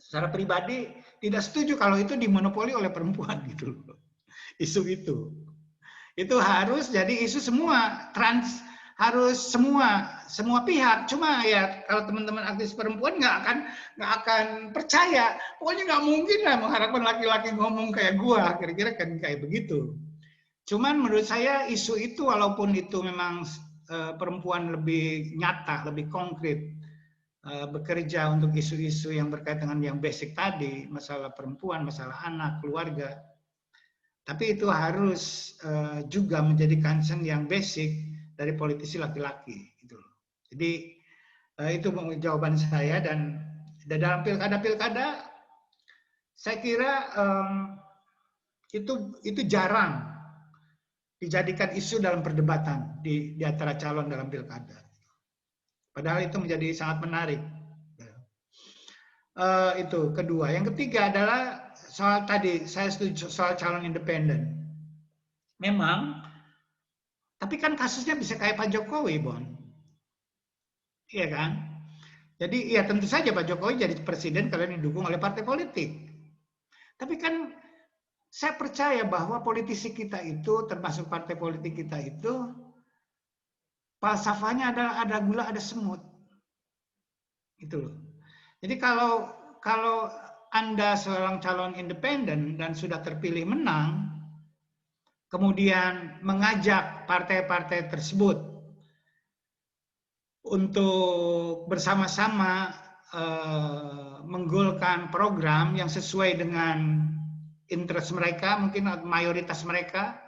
secara pribadi tidak setuju kalau itu dimonopoli oleh perempuan gitu loh. Isu itu harus jadi isu semua, harus semua pihak. Cuma ya kalau teman-teman aktivis perempuan nggak akan percaya. Pokoknya nggak mungkin lah mengharapkan laki-laki ngomong kayak gua, kira-kira kan kayak begitu. Cuman menurut saya isu itu walaupun itu memang perempuan lebih nyata, lebih konkret bekerja untuk isu-isu yang berkaitan dengan yang basic tadi, masalah perempuan, masalah anak, keluarga. Tapi itu harus juga menjadi concern yang basic dari politisi laki-laki. Gitu. Jadi itu jawaban saya, dan dalam pilkada-pilkada saya kira itu jarang dijadikan isu dalam perdebatan di antara calon dalam pilkada. Padahal itu menjadi sangat menarik. Itu kedua. Yang ketiga adalah soal tadi, saya setuju soal calon independen. Memang, tapi kan kasusnya bisa kayak Pak Jokowi, Bon. Iya kan? Jadi ya tentu saja Pak Jokowi jadi presiden kalau didukung oleh partai politik. Tapi kan saya percaya bahwa politisi kita itu, termasuk partai politik kita itu, falsafahnya adalah ada gula, ada semut. Itu loh. Jadi kalau Anda seorang calon independen dan sudah terpilih menang, kemudian mengajak partai-partai tersebut untuk bersama-sama menggolkan program yang sesuai dengan interest mereka, mungkin mayoritas mereka,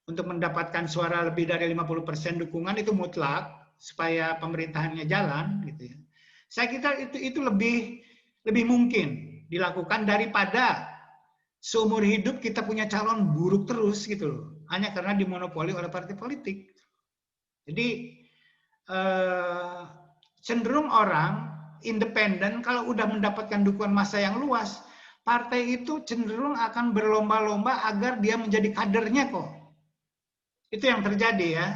untuk mendapatkan suara lebih dari 50% dukungan, itu mutlak supaya pemerintahannya jalan, gitu ya. Saya kira itu lebih mungkin dilakukan daripada seumur hidup kita punya calon buruk terus gitu loh, hanya karena dimonopoli oleh partai politik. Jadi cenderung orang independen kalau udah mendapatkan dukungan massa yang luas, partai itu cenderung akan berlomba-lomba agar dia menjadi kadernya kok. Itu yang terjadi ya.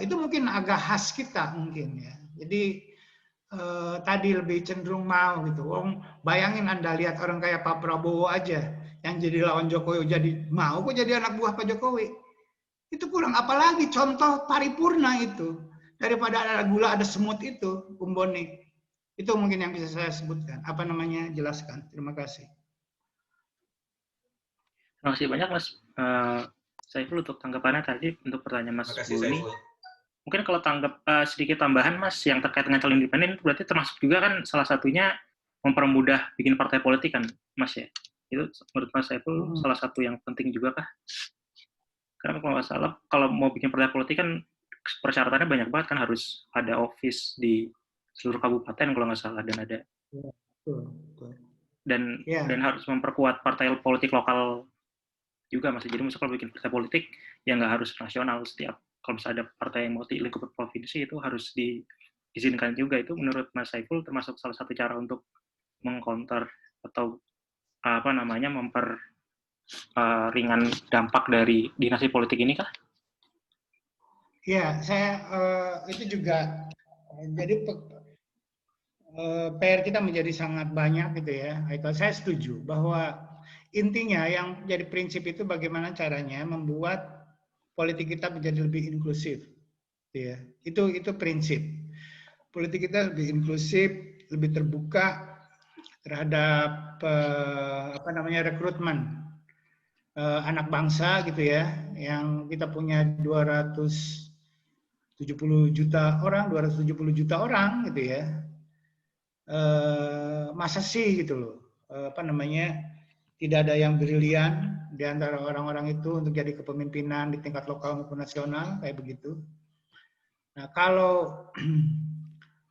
Itu mungkin agak khas kita mungkin ya. Jadi tadi lebih cenderung mau gitu. Bayangin Anda lihat orang kayak Pak Prabowo aja yang jadi lawan Jokowi jadi mau kok jadi anak buah Pak Jokowi. Itu kurang, apalagi contoh paripurna itu. Daripada ada gula ada semut itu, Bung Boni. Itu mungkin yang bisa saya sebutkan. Jelaskan. Terima kasih. Terima kasih banyak Mas Saiful untuk tanggapannya tadi untuk pertanyaan Mas Boni. Mungkin kalau sedikit tambahan Mas yang terkait dengan calon independen, itu berarti termasuk juga kan salah satunya mempermudah bikin partai politik kan Mas ya? Itu menurut Mas Saiful salah satu yang penting juga kah? Karena kalau nggak salah, kalau mau bikin partai politik kan persyaratannya banyak banget kan, harus ada office di seluruh kabupaten kalau nggak salah, dan ada dan harus memperkuat partai politik lokal juga Mas. Jadi misalnya kalau bikin partai politik ya nggak harus nasional, setiap kalau misalnya ada partai yang multi lingkup provinsi itu harus diizinkan juga. Itu menurut Mas Saiful termasuk salah satu cara untuk mengcounter atau ringan dampak dari dinasti politik ini kah? Ya, saya itu juga jadi PR kita menjadi sangat banyak gitu ya. Saya setuju bahwa intinya yang jadi prinsip itu bagaimana caranya membuat politik kita menjadi lebih inklusif. Gitu ya. Itu prinsip. Politik kita lebih inklusif, lebih terbuka terhadap rekrutmen anak bangsa gitu ya, yang kita punya 270 juta orang gitu ya. Masa sih gitu loh, tidak ada yang brilian di antara orang-orang itu untuk jadi kepemimpinan di tingkat lokal maupun nasional kayak begitu. Nah, kalau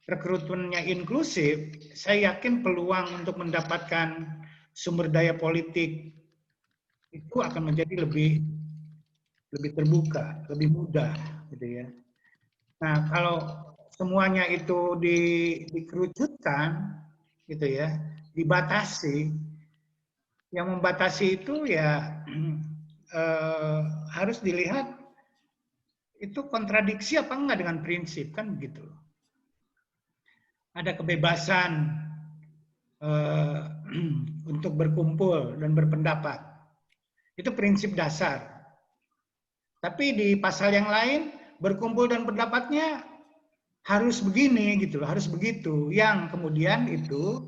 rekrutmennya inklusif, saya yakin peluang untuk mendapatkan sumber daya politik itu akan menjadi lebih terbuka, lebih mudah, gitu ya. Nah, kalau semuanya itu dikerucutkan, gitu ya, dibatasi, yang membatasi itu ya harus dilihat itu kontradiksi apa enggak dengan prinsip, kan begitu. Ada kebebasan untuk berkumpul dan berpendapat. Itu prinsip dasar. Tapi di pasal yang lain, berkumpul dan pendapatnya harus begini gitu, harus begitu. Yang kemudian itu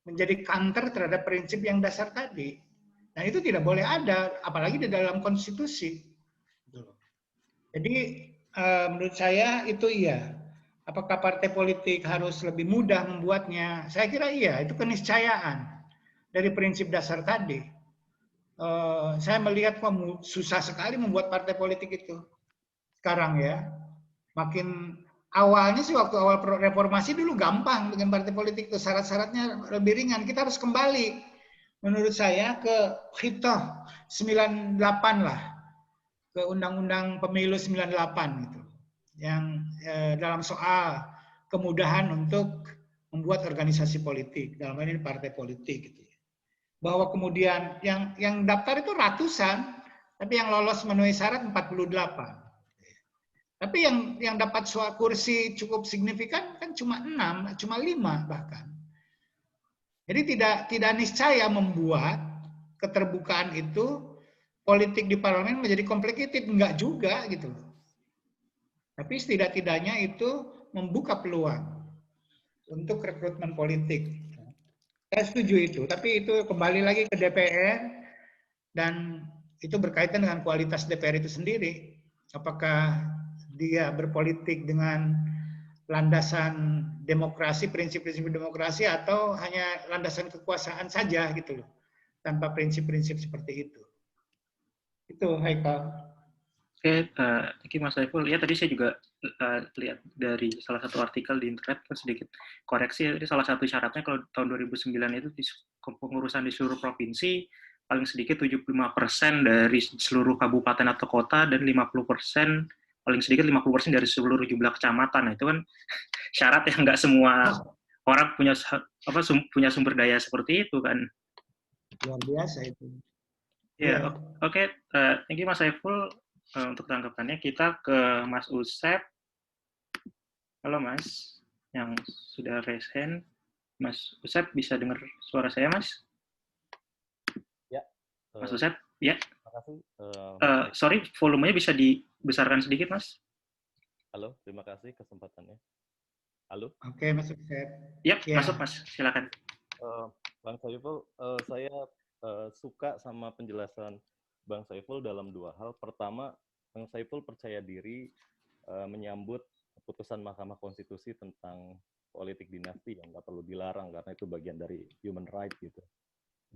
menjadi counter terhadap prinsip yang dasar tadi. Nah, itu tidak boleh ada, apalagi di dalam konstitusi. Jadi menurut saya itu iya. Apakah partai politik harus lebih mudah membuatnya? Saya kira iya, itu keniscayaan dari prinsip dasar tadi. saya melihat kok susah sekali membuat partai politik itu sekarang ya. Makin awalnya sih waktu awal reformasi dulu gampang dengan partai politik itu, syarat-syaratnya lebih ringan. Kita harus kembali menurut saya ke Khitoh 98 lah, ke Undang-Undang Pemilu 98 gitu. Yang dalam soal kemudahan untuk membuat organisasi politik, dalam hal ini partai politik gitu. Bahwa kemudian yang daftar itu ratusan, tapi yang lolos memenuhi syarat 48. Tapi yang dapat kursi cukup signifikan kan cuma 6, cuma 5 bahkan. Jadi tidak niscaya membuat keterbukaan itu politik di parlemen menjadi komplikated, enggak juga gitu. Tapi setidak-tidaknya itu membuka peluang untuk rekrutmen politik. Saya setuju itu, tapi itu kembali lagi ke DPR dan itu berkaitan dengan kualitas DPR itu sendiri. Apakah dia berpolitik dengan landasan demokrasi, prinsip-prinsip demokrasi, atau hanya landasan kekuasaan saja gitu loh, tanpa prinsip-prinsip seperti itu. Itu Haikal. Oke, thank you Mas Saiful. Ya tadi saya juga lihat dari salah satu artikel di internet, sedikit koreksi. Jadi salah satu syaratnya kalau tahun 2009 itu di pengurusan di seluruh provinsi paling sedikit 75% dari seluruh kabupaten atau kota dan 50% paling sedikit 50% dari seluruh jumlah kecamatan. Nah, itu kan syarat yang nggak semua orang punya sumber daya seperti itu kan. Luar biasa itu. Ya, oke. Thank you Mas Saiful. Untuk tanggapannya kita ke Mas Usep. Halo Mas, yang sudah raise hand. Mas Usep bisa dengar suara saya Mas? Ya. Mas Usep, ya. Terima kasih. Sorry, volumenya bisa dibesarkan sedikit Mas? Halo, terima kasih kesempatannya. Halo. Oke, Mas Usep. Ya, masuk Mas, silakan. Bang Saiful, saya suka sama penjelasan Bang Saiful dalam dua hal. Pertama, Bang Saiful percaya diri menyambut putusan Mahkamah Konstitusi tentang politik dinasti yang nggak perlu dilarang karena itu bagian dari human right gitu.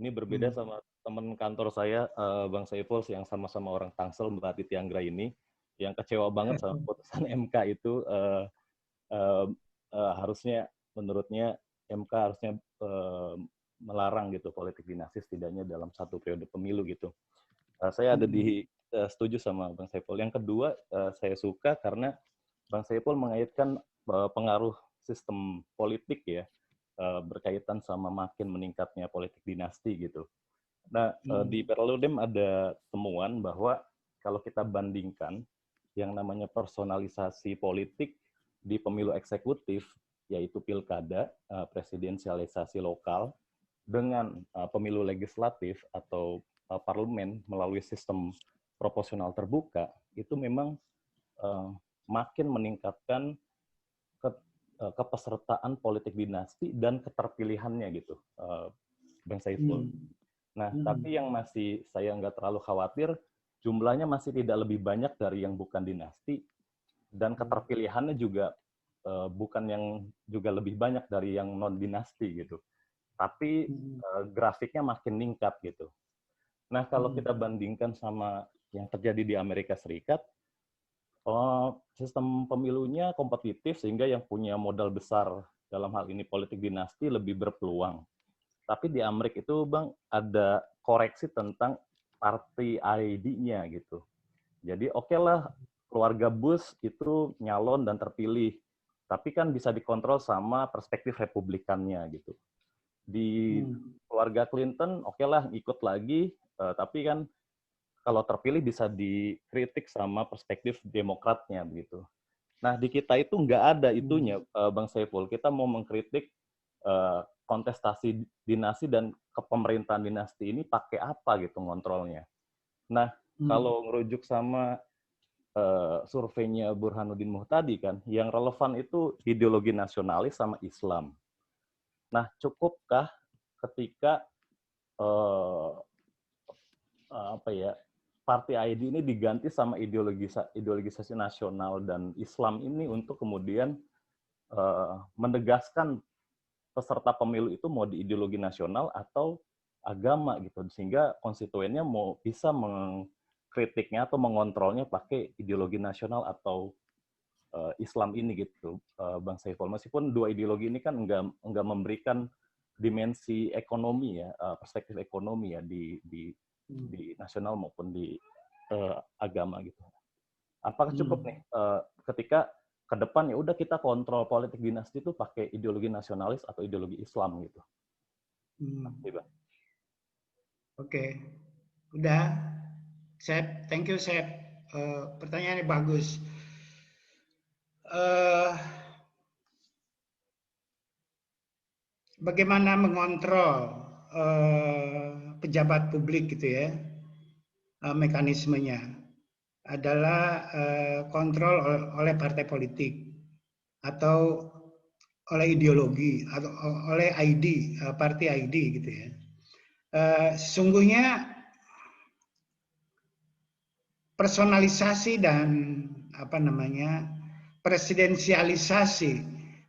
Ini berbeda sama teman kantor saya, Bang Saiful, yang sama-sama orang Tangsel, Mbak Titi Anggra ini, yang kecewa banget sama putusan MK itu. Harusnya, menurutnya MK harusnya melarang gitu politik dinasti setidaknya dalam satu periode pemilu gitu. Saya ada setuju sama Bang Saiful. Yang kedua, saya suka karena Bang Saiful mengaitkan pengaruh sistem politik ya, berkaitan sama makin meningkatnya politik dinasti gitu. Nah, di Perludem ada temuan bahwa kalau kita bandingkan yang namanya personalisasi politik di pemilu eksekutif, yaitu pilkada, presidensialisasi lokal, dengan pemilu legislatif atau parlemen melalui sistem proporsional terbuka, itu memang makin meningkatkan kepesertaan politik dinasti dan keterpilihannya gitu, Bang Saiful. Nah, tapi yang masih saya nggak terlalu khawatir, jumlahnya masih tidak lebih banyak dari yang bukan dinasti, dan keterpilihannya juga bukan yang juga lebih banyak dari yang non dinasti gitu. Tapi grafiknya makin meningkat gitu. Nah, kalau kita bandingkan sama yang terjadi di Amerika Serikat, sistem pemilunya kompetitif sehingga yang punya modal besar dalam hal ini politik dinasti lebih berpeluang. Tapi di Amerika itu, Bang, ada koreksi tentang party ID-nya gitu. Jadi oke lah, keluarga Bush itu nyalon dan terpilih, tapi kan bisa dikontrol sama perspektif Republikannya gitu. Di keluarga Clinton, oke lah ikut lagi, tapi kan kalau terpilih bisa dikritik sama perspektif Demokratnya begitu. Nah, di kita itu nggak ada itunya, Bang Saiful. Kita mau mengkritik kontestasi dinasti dan kepemerintahan dinasti ini pakai apa gitu ngontrolnya. Nah, kalau ngerujuk sama surveinya Burhanuddin Muhtadi kan, yang relevan itu ideologi nasionalis sama Islam. Nah, cukupkah ketika Parti ID ini diganti sama ideologisasi nasional dan Islam ini untuk kemudian menegaskan peserta pemilu itu mau di ideologi nasional atau agama gitu, sehingga konstituennya mau bisa mengkritiknya atau mengontrolnya pakai ideologi nasional atau Islam ini gitu, Bang Saiful. Meskipun dua ideologi ini kan enggak memberikan dimensi ekonomi ya, perspektif ekonomi ya di nasional maupun di agama gitu. Apakah cukup nih ketika ke depan ya udah kita kontrol politik dinasti itu pakai ideologi nasionalis atau ideologi Islam gitu? Oke, udah. Sep, thank you Sep. Pertanyaannya bagus. Bagaimana mengontrol pejabat publik gitu ya? Mekanismenya adalah kontrol oleh partai politik atau oleh ideologi atau oleh ID, partai ID gitu ya. Sesungguhnya personalisasi dan presidensialisasi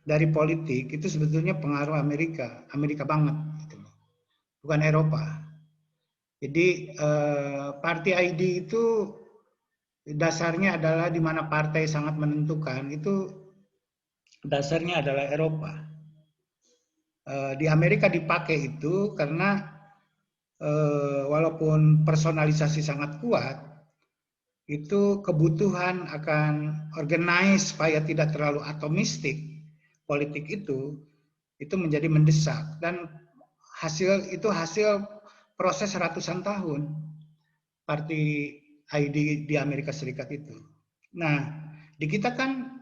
dari politik itu sebetulnya pengaruh Amerika banget, gitu. Bukan Eropa. Jadi partai ID itu dasarnya adalah di mana partai sangat menentukan, itu dasarnya adalah Eropa. Di Amerika dipakai itu karena walaupun personalisasi sangat kuat, itu kebutuhan akan organize supaya tidak terlalu atomistik politik itu menjadi mendesak, dan hasil proses ratusan tahun partai ID di Amerika Serikat itu. Nah, di kita kan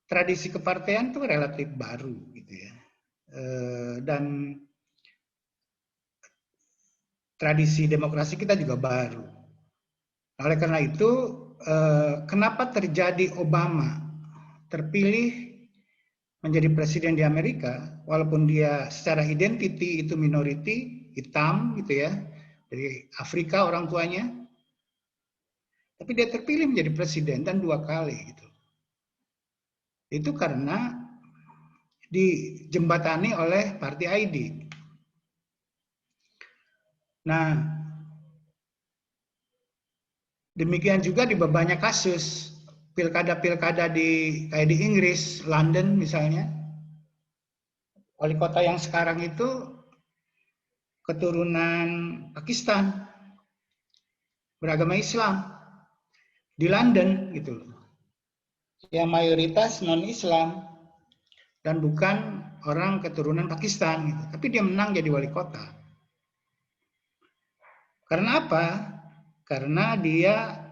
tradisi kepartean itu relatif baru gitu ya, dan tradisi demokrasi kita juga baru. Oleh karena itu, kenapa terjadi Obama terpilih menjadi presiden di Amerika, walaupun dia secara identity itu minority, hitam gitu ya, dari Afrika orang tuanya, tapi dia terpilih menjadi presiden dan 2 kali gitu. Itu karena dijembatani oleh partai ID. Nah, demikian juga di banyak kasus pilkada-pilkada kayak di Inggris, London misalnya, wali kota yang sekarang itu keturunan Pakistan, beragama Islam di London gitu loh. Yang mayoritas non-Islam dan bukan orang keturunan Pakistan gitu. Tapi dia menang jadi wali kota. Karena apa? Karena dia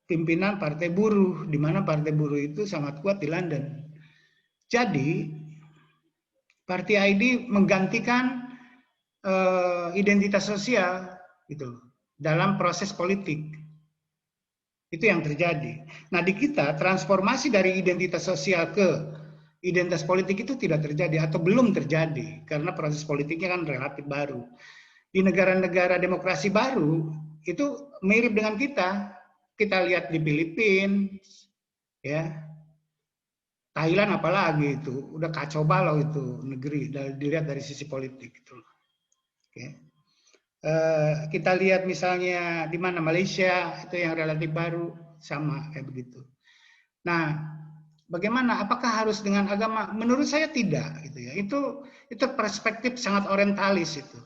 pimpinan partai buruh, di mana partai buruh itu sangat kuat di London. Jadi, partai ID menggantikan identitas sosial gitu dalam proses politik. Itu yang terjadi. Nah, di kita transformasi dari identitas sosial ke identitas politik itu tidak terjadi atau belum terjadi karena proses politiknya kan relatif baru. Di negara-negara demokrasi baru itu mirip dengan kita. Kita lihat di Filipina, ya, Thailand apalagi itu udah kacau balau itu negeri dilihat dari sisi politik itu. Oke. Kita lihat misalnya di mana Malaysia itu yang relatif baru sama kayak begitu. Nah, bagaimana? Apakah harus dengan agama? Menurut saya tidak gitu ya. Itu perspektif sangat orientalis itu.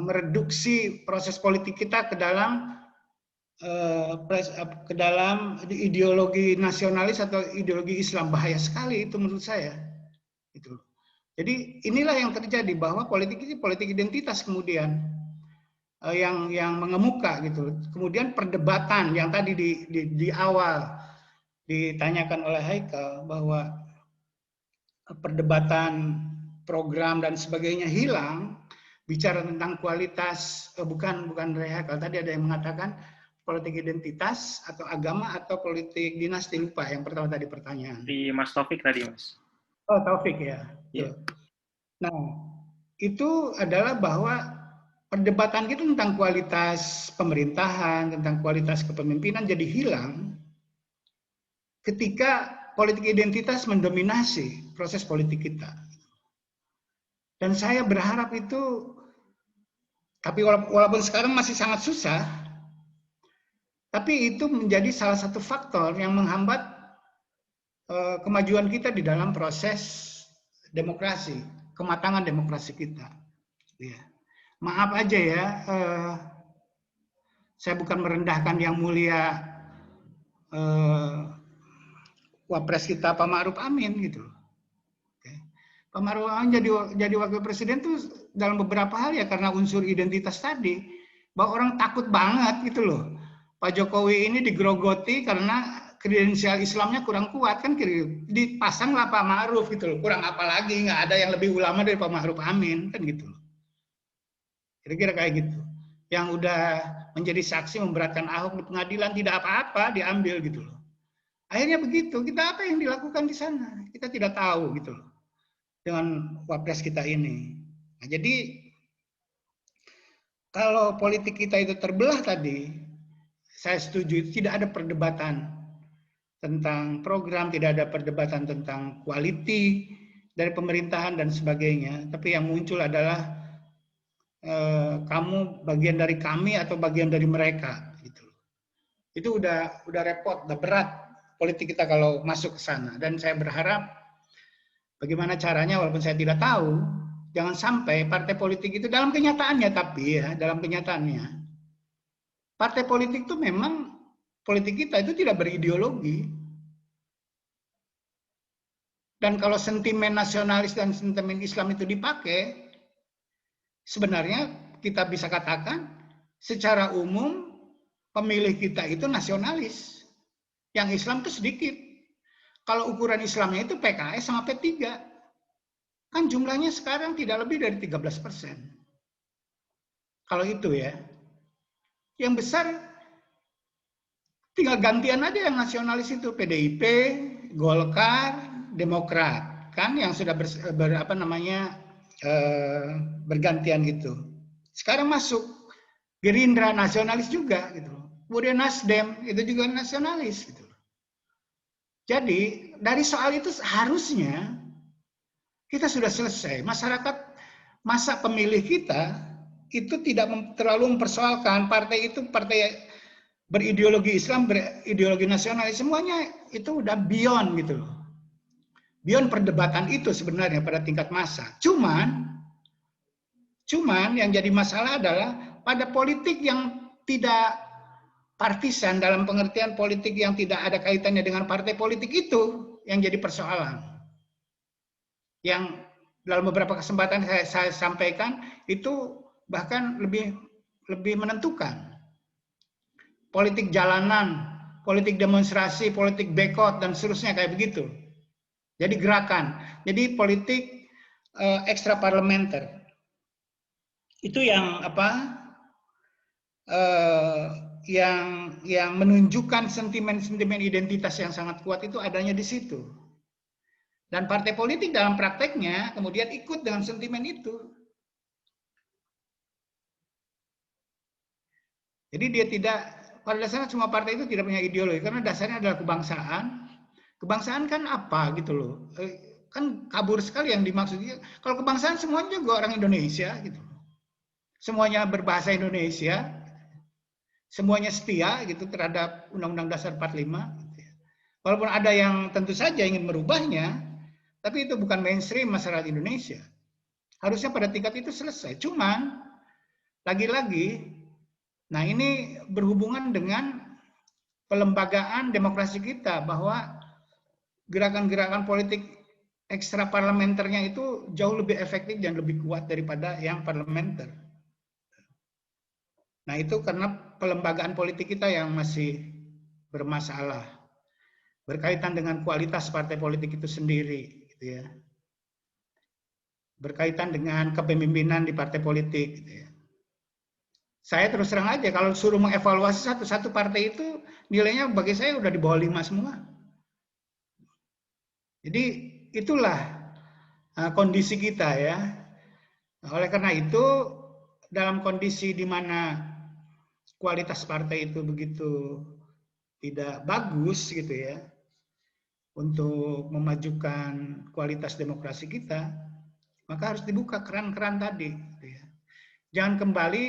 Mereduksi proses politik kita ke dalam ideologi nasionalis atau ideologi Islam. Bahaya sekali itu menurut saya. Itu. Jadi inilah yang terjadi bahwa politik ini politik identitas kemudian yang mengemuka gitu. Kemudian perdebatan yang tadi di awal ditanyakan oleh Haikal bahwa perdebatan program dan sebagainya hilang. Bicara tentang kualitas, bukan Haikal, tadi ada yang mengatakan politik identitas atau agama atau politik dinasti, lupa yang pertama tadi pertanyaan. Di Mas Taufik tadi, Mas. Oh, Taufik ya. Yeah. Nah, itu adalah bahwa perdebatan kita tentang kualitas pemerintahan, tentang kualitas kepemimpinan jadi hilang ketika politik identitas mendominasi proses politik kita. Dan saya berharap itu Tapi walaupun sekarang masih sangat susah, tapi itu menjadi salah satu faktor yang menghambat kemajuan kita di dalam proses demokrasi, kematangan demokrasi kita. Ya. Maaf aja ya, saya bukan merendahkan yang mulia Wapres kita Pak Ma'ruf Amin gitu. Oke. Pak Ma'ruf Amin jadi wakil presiden tuh dalam beberapa hal ya karena unsur identitas tadi, bahwa orang takut banget gitu loh. Pak Jokowi ini digerogoti karena kredensial Islamnya kurang kuat kan, dipasanglah Pak Ma'ruf gitu loh. Kurang apa lagi, nggak ada yang lebih ulama dari Pak Ma'ruf Amin kan gitu loh. Kira-kira kayak gitu. Yang udah menjadi saksi memberatkan Ahok di pengadilan tidak apa-apa diambil gitu loh. Akhirnya begitu. Kita apa yang dilakukan di sana? Kita tidak tahu gitu loh. Dengan wapres kita ini. Nah, jadi kalau politik kita itu terbelah tadi, saya setuju tidak ada perdebatan tentang program, tidak ada perdebatan tentang quality dari pemerintahan dan sebagainya. Tapi yang muncul adalah kamu bagian dari kami atau bagian dari mereka gitu. Itu udah repot, udah berat politik kita kalau masuk ke sana. Dan saya berharap bagaimana caranya, walaupun saya tidak tahu, jangan sampai partai politik itu dalam kenyataannya, tapi ya dalam kenyataannya partai politik itu memang politik kita itu tidak berideologi. Dan kalau sentimen nasionalis dan sentimen Islam itu dipakai, sebenarnya kita bisa katakan secara umum pemilih kita itu nasionalis. Yang Islam itu sedikit. Kalau ukuran Islamnya itu PKS sama P3. Kan jumlahnya sekarang tidak lebih dari 13%. Kalau itu ya. Yang besar tinggal gantian aja yang nasionalis itu, PDIP, Golkar, Demokrat, kan yang sudah bergantian gitu. Sekarang masuk Gerindra, nasionalis juga gitu. Kemudian Nasdem itu juga nasionalis gitu. Jadi dari soal itu harusnya kita sudah selesai. Masyarakat, masa pemilih kita itu tidak terlalu mempersoalkan partai itu partai berideologi Islam, berideologi nasionalis, semuanya itu udah beyond gitu loh. Beyond perdebatan itu sebenarnya pada tingkat massa. Cuman yang jadi masalah adalah pada politik yang tidak partisan, dalam pengertian politik yang tidak ada kaitannya dengan partai politik itu yang jadi persoalan. Yang dalam beberapa kesempatan saya sampaikan itu bahkan lebih menentukan. Politik jalanan, politik demonstrasi, politik boikot dan seterusnya kayak begitu. Jadi gerakan, jadi politik ekstra parlementer. Itu yang yang menunjukkan sentimen-sentimen identitas yang sangat kuat itu adanya di situ. Dan partai politik dalam prakteknya kemudian ikut dengan sentimen itu. Jadi dia tidak, pada dasarnya semua partai itu tidak punya ideologi karena dasarnya adalah kebangsaan. Kebangsaan kan apa gitu loh, kan kabur sekali yang dimaksudnya. Kalau kebangsaan semuanya juga orang Indonesia gitu, semuanya berbahasa Indonesia, semuanya setia gitu terhadap Undang-Undang Dasar 45. Gitu ya. Walaupun ada yang tentu saja ingin merubahnya, tapi itu bukan mainstream masyarakat Indonesia. Harusnya pada tingkat itu selesai. Cuman lagi-lagi, nah ini berhubungan dengan pelembagaan demokrasi kita, bahwa gerakan-gerakan politik ekstra parlementernya itu jauh lebih efektif dan lebih kuat daripada yang parlementer. Nah itu karena pelembagaan politik kita yang masih bermasalah, berkaitan dengan kualitas partai politik itu sendiri, gitu ya. Berkaitan dengan kepemimpinan di partai politik, gitu ya. Saya terus terang aja kalau suruh mengevaluasi satu-satu partai itu nilainya bagi saya udah di bawah 5 semua. Jadi itulah kondisi kita ya. Oleh karena itu dalam kondisi di mana kualitas partai itu begitu tidak bagus gitu ya, untuk memajukan kualitas demokrasi kita, maka harus dibuka keran-keran tadi. Gitu ya. jangan kembali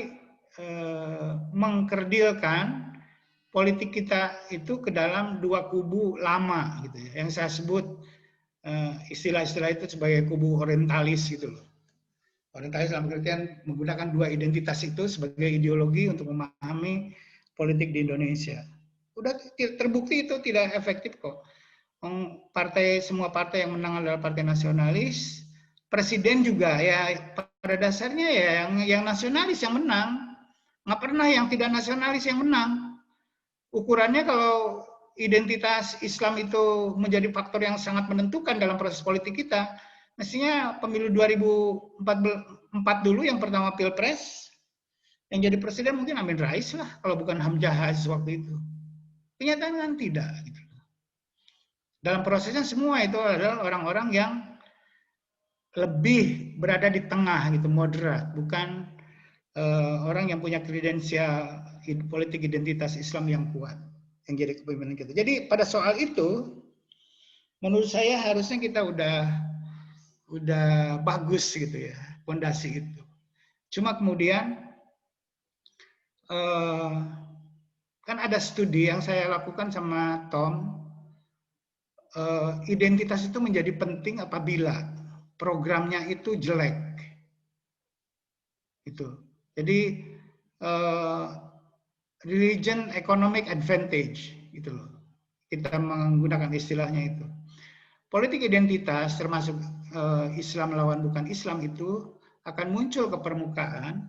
mengkerdilkan politik kita itu ke dalam dua kubu lama gitu ya. Yang saya sebut istilah-istilah itu sebagai kubu orientalis gitu loh. Orientalis dalam pengertian menggunakan dua identitas itu sebagai ideologi untuk memahami politik di Indonesia. Udah terbukti itu tidak efektif kok. Semua partai yang menang adalah partai nasionalis. Presiden juga ya pada dasarnya ya yang nasionalis yang menang. Nggak pernah yang tidak nasionalis yang menang. Ukurannya kalau identitas Islam itu menjadi faktor yang sangat menentukan dalam proses politik kita, mestinya pemilu 2004 dulu yang pertama pilpres, yang jadi presiden mungkin Amin Rais lah, kalau bukan Hamzah Aziz waktu itu. Kenyataan kan tidak. Gitu. Dalam prosesnya semua itu adalah orang-orang yang lebih berada di tengah gitu, moderat, bukan orang yang punya kredensial politik identitas Islam yang kuat yang jadi kepemimpinan kita. Jadi pada soal itu, menurut saya harusnya kita udah bagus gitu ya fondasi itu. Cuma kemudian kan ada studi yang saya lakukan sama Tom, identitas itu menjadi penting apabila programnya itu jelek. Itu. Jadi religion economic advantage gitu loh. Kita menggunakan istilahnya itu. Politik identitas termasuk Islam lawan bukan Islam itu akan muncul ke permukaan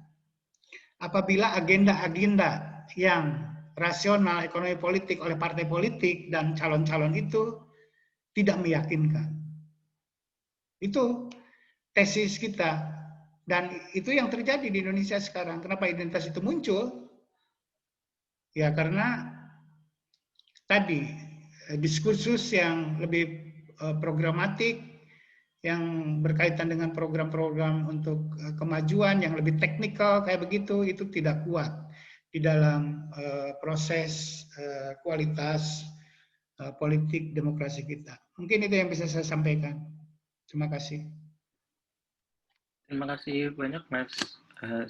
apabila agenda-agenda yang rasional ekonomi politik oleh partai politik dan calon-calon itu tidak meyakinkan. Itu tesis kita. Dan itu yang terjadi di Indonesia sekarang. Kenapa identitas itu muncul? Ya karena tadi diskursus yang lebih programatik, yang berkaitan dengan program-program untuk kemajuan yang lebih teknikal kayak begitu, itu tidak kuat di dalam proses kualitas politik demokrasi kita. Mungkin itu yang bisa saya sampaikan. Terima kasih. Terima kasih banyak Mas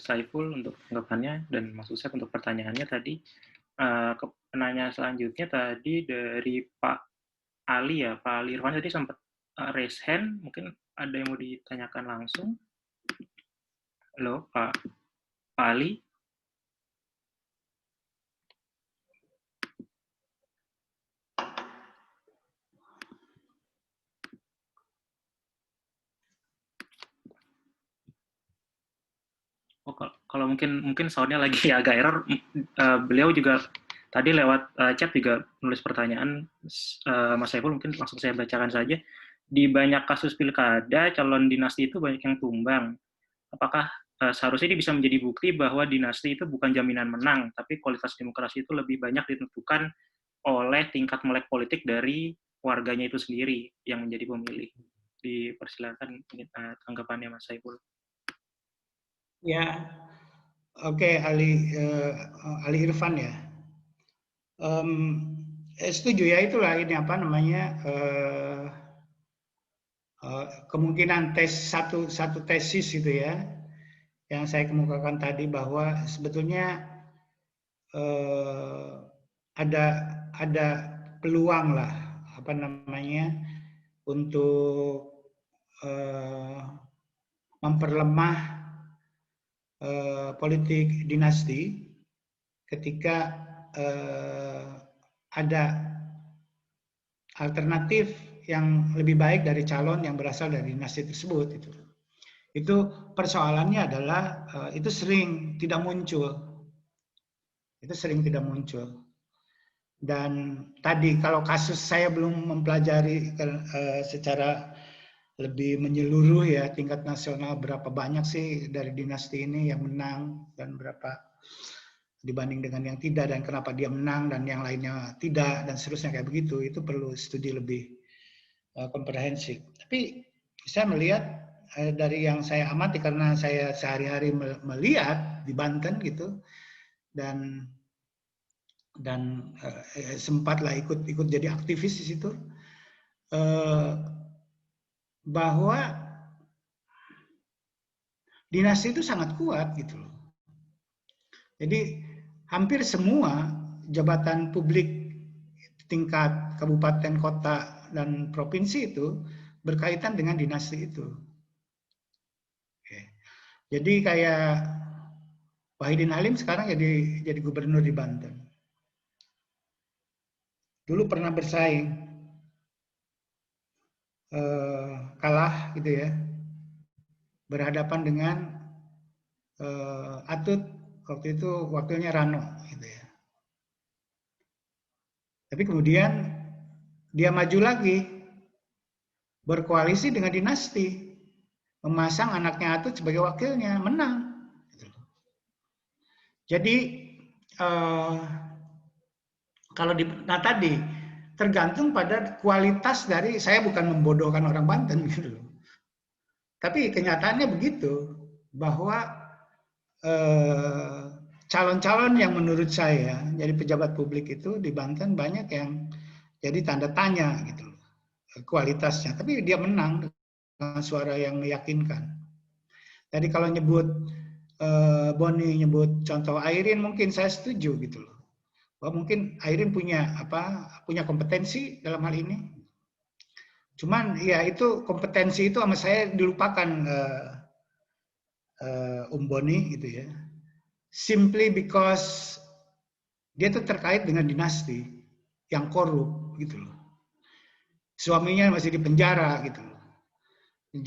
Saiful untuk tanggapannya dan Mas Usep untuk pertanyaannya tadi. Penanya selanjutnya tadi dari Pak Ali ya, Pak Ali Irfan tadi sempat raise hand, mungkin ada yang mau ditanyakan langsung. Halo Pak Ali. Oh, kalau mungkin soundnya lagi agak error, beliau juga tadi lewat chat juga nulis pertanyaan, Mas Saiful mungkin langsung saya bacakan saja. Di banyak kasus pilkada, calon dinasti itu banyak yang tumbang. Apakah seharusnya ini bisa menjadi bukti bahwa dinasti itu bukan jaminan menang, tapi kualitas demokrasi itu lebih banyak ditentukan oleh tingkat melek politik dari warganya itu sendiri yang menjadi pemilih? Dipersilakan tanggapannya Mas Saiful. Ya, oke, Ali Irfan ya. Setuju ya, itulah ini apa namanya kemungkinan satu tesis gitu ya, yang saya kemukakan tadi bahwa sebetulnya ada peluang lah apa namanya untuk memperlemah politik dinasti ketika ada alternatif yang lebih baik dari calon yang berasal dari dinasti tersebut. Itu persoalannya adalah itu sering tidak muncul. Itu sering tidak muncul. Dan tadi kalau kasus saya belum mempelajari secara lebih menyeluruh ya tingkat nasional berapa banyak sih dari dinasti ini yang menang dan berapa dibanding dengan yang tidak dan kenapa dia menang dan yang lainnya tidak dan seterusnya kayak begitu, itu perlu studi lebih komprehensif. Tapi saya melihat dari yang saya amati karena saya sehari-hari melihat di Banten gitu dan sempatlah ikut jadi aktivis di situ, bahwa dinasti itu sangat kuat gitu loh. Jadi hampir semua jabatan publik tingkat kabupaten, kota, dan provinsi itu berkaitan dengan dinasti itu. Oke. Jadi kayak Wahidin Halim sekarang jadi gubernur di Banten. Dulu pernah bersaing, kalah gitu ya, berhadapan dengan Atut, waktu itu wakilnya Rano gitu ya. Tapi kemudian dia maju lagi, berkoalisi dengan dinasti, memasang anaknya Atut sebagai wakilnya, menang. Jadi kalau tadi tergantung pada kualitas dari, saya bukan membodohkan orang Banten gitu loh. Tapi kenyataannya begitu, bahwa calon-calon yang menurut saya jadi pejabat publik itu di Banten banyak yang jadi tanda tanya gitu loh, kualitasnya. Tapi dia menang dengan suara yang meyakinkan. Jadi kalau nyebut Boni nyebut contoh Airin, mungkin saya setuju gitu loh. Bahwa mungkin Airin punya kompetensi dalam hal ini. Cuman ya itu kompetensi itu sama saya dilupakan Boni gitu ya. Simply because dia itu terkait dengan dinasti yang korup gitu loh. Suaminya masih di penjara gitu loh.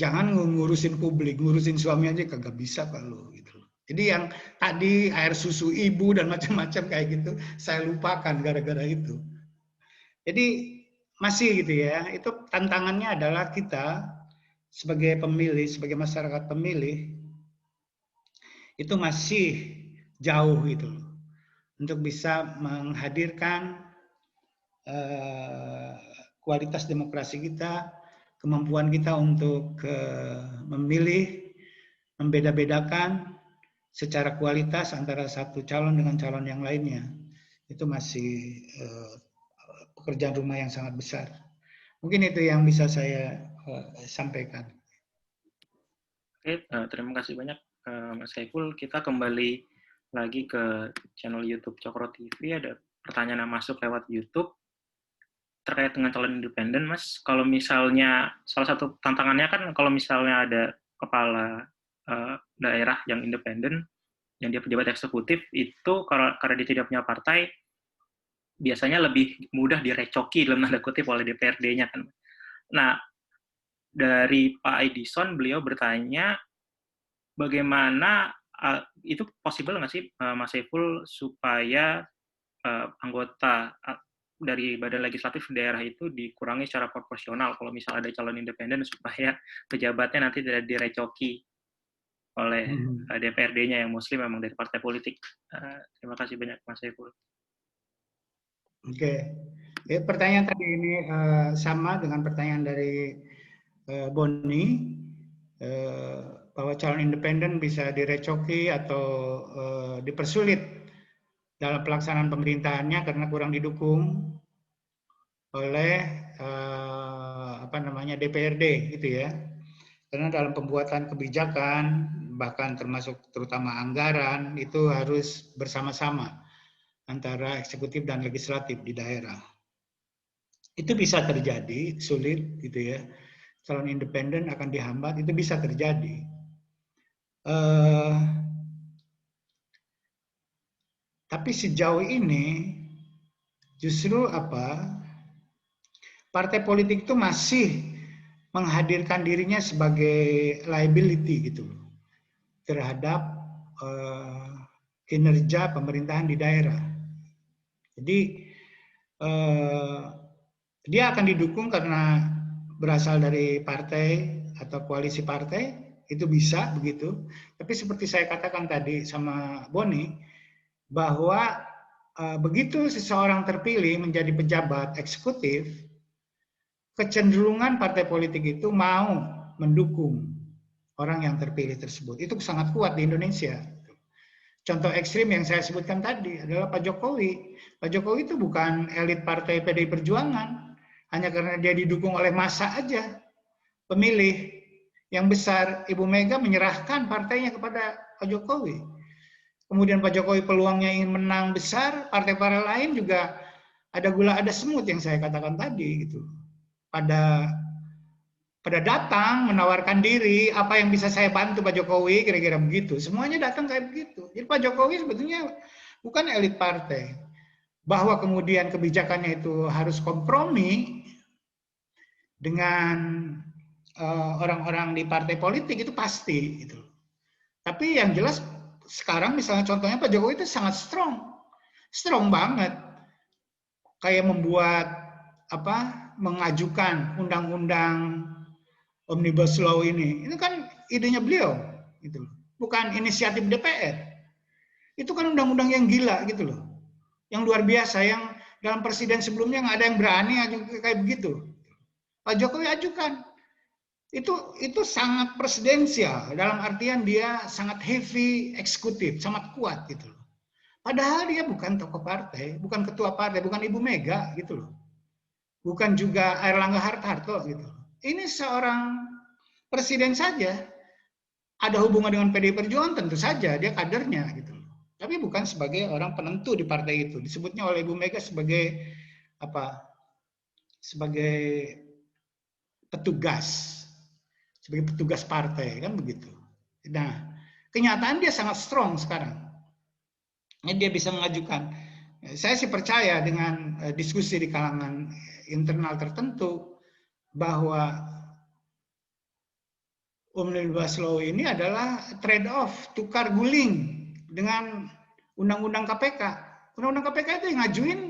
Jangan ngurusin publik, ngurusin suami aja kagak bisa kalau gitu loh. Jadi yang tadi air susu ibu dan macam-macam kayak gitu saya lupakan gara-gara itu. Jadi masih gitu ya, itu tantangannya adalah kita sebagai pemilih, sebagai masyarakat pemilih, itu masih jauh gitu loh, untuk bisa menghadirkan kualitas demokrasi kita, kemampuan kita untuk memilih, membeda-bedakan secara kualitas antara satu calon dengan calon yang lainnya. Itu masih pekerjaan rumah yang sangat besar. Mungkin itu yang bisa saya sampaikan. Oke, terima kasih banyak Mas Saiful. Kita kembali lagi ke channel YouTube Cokro TV. Ada pertanyaan yang masuk lewat YouTube terkait dengan calon independen, Mas. Kalau misalnya salah satu tantangannya kan kalau misalnya ada kepala daerah yang independen, yang dia pejabat eksekutif, itu karena dia tidak punya partai, biasanya lebih mudah direcoki dalam tanda kutip oleh DPRD-nya kan. Nah, dari Pak Edison, beliau bertanya bagaimana itu possible nggak sih Mas Saiful supaya anggota dari badan legislatif daerah itu dikurangi secara proporsional kalau misalnya ada calon independen supaya pejabatnya nanti tidak direcoki oleh DPRD-nya yang muslim memang dari partai politik. Terima kasih banyak Mas Saiful. Oke. Ya, pertanyaan tadi ini sama dengan pertanyaan dari Boni, bahwa calon independen bisa direcoki atau dipersulit dalam pelaksanaan pemerintahannya karena kurang didukung oleh DPRD gitu ya. Karena dalam pembuatan kebijakan, bahkan termasuk terutama anggaran, itu harus bersama-sama antara eksekutif dan legislatif di daerah. Itu bisa terjadi, sulit gitu ya. Calon independen akan dihambat, itu bisa terjadi. Tapi sejauh ini justru partai politik itu masih menghadirkan dirinya sebagai liability gitu terhadap kinerja pemerintahan di daerah. Jadi dia akan didukung karena berasal dari partai atau koalisi partai, itu bisa begitu. Tapi seperti saya katakan tadi sama Boni, bahwa begitu seseorang terpilih menjadi pejabat eksekutif, kecenderungan partai politik itu mau mendukung orang yang terpilih tersebut. Itu sangat kuat di Indonesia. Contoh ekstrim yang saya sebutkan tadi adalah Pak Jokowi. Pak Jokowi itu bukan elit partai PDI Perjuangan, hanya karena dia didukung oleh massa aja pemilih Yang besar Ibu Mega menyerahkan partainya kepada Pak Jokowi. Kemudian Pak Jokowi peluangnya ingin menang besar, partai-partai lain juga ada gula ada semut yang saya katakan tadi gitu. Pada datang menawarkan diri, apa yang bisa saya bantu Pak Jokowi, kira-kira begitu. Semuanya datang kayak begitu. Jadi Pak Jokowi sebetulnya bukan elit partai. Bahwa kemudian kebijakannya itu harus kompromi dengan orang-orang di partai politik itu pasti gitu. Tapi yang jelas sekarang misalnya contohnya Pak Jokowi itu sangat strong banget, kayak membuat mengajukan undang-undang Omnibus Law ini kan idenya beliau, gitu, bukan inisiatif DPR. Itu kan undang-undang yang gila gitu loh, yang luar biasa, yang dalam presiden sebelumnya nggak ada yang berani ajukan kayak begitu. Pak Jokowi ajukan. Itu sangat presidensial, dalam artian dia sangat heavy eksekutif, sangat kuat gitu loh. Padahal dia bukan tokoh partai, bukan ketua partai, bukan Ibu Mega gitu loh. Bukan juga Airlangga Hartarto gitu. Ini seorang presiden saja, ada hubungan dengan PDI Perjuangan tentu saja, dia kadernya gitu loh. Tapi bukan sebagai orang penentu di partai itu. Disebutnya oleh Ibu Mega sebagai sebagai petugas partai, kan begitu. Nah, kenyataan dia sangat strong sekarang. Dia bisa mengajukan. Saya sih percaya dengan diskusi di kalangan internal tertentu bahwa Omnibus Law ini adalah trade off, tukar guling dengan Undang-Undang KPK. Undang-Undang KPK itu yang ngajuin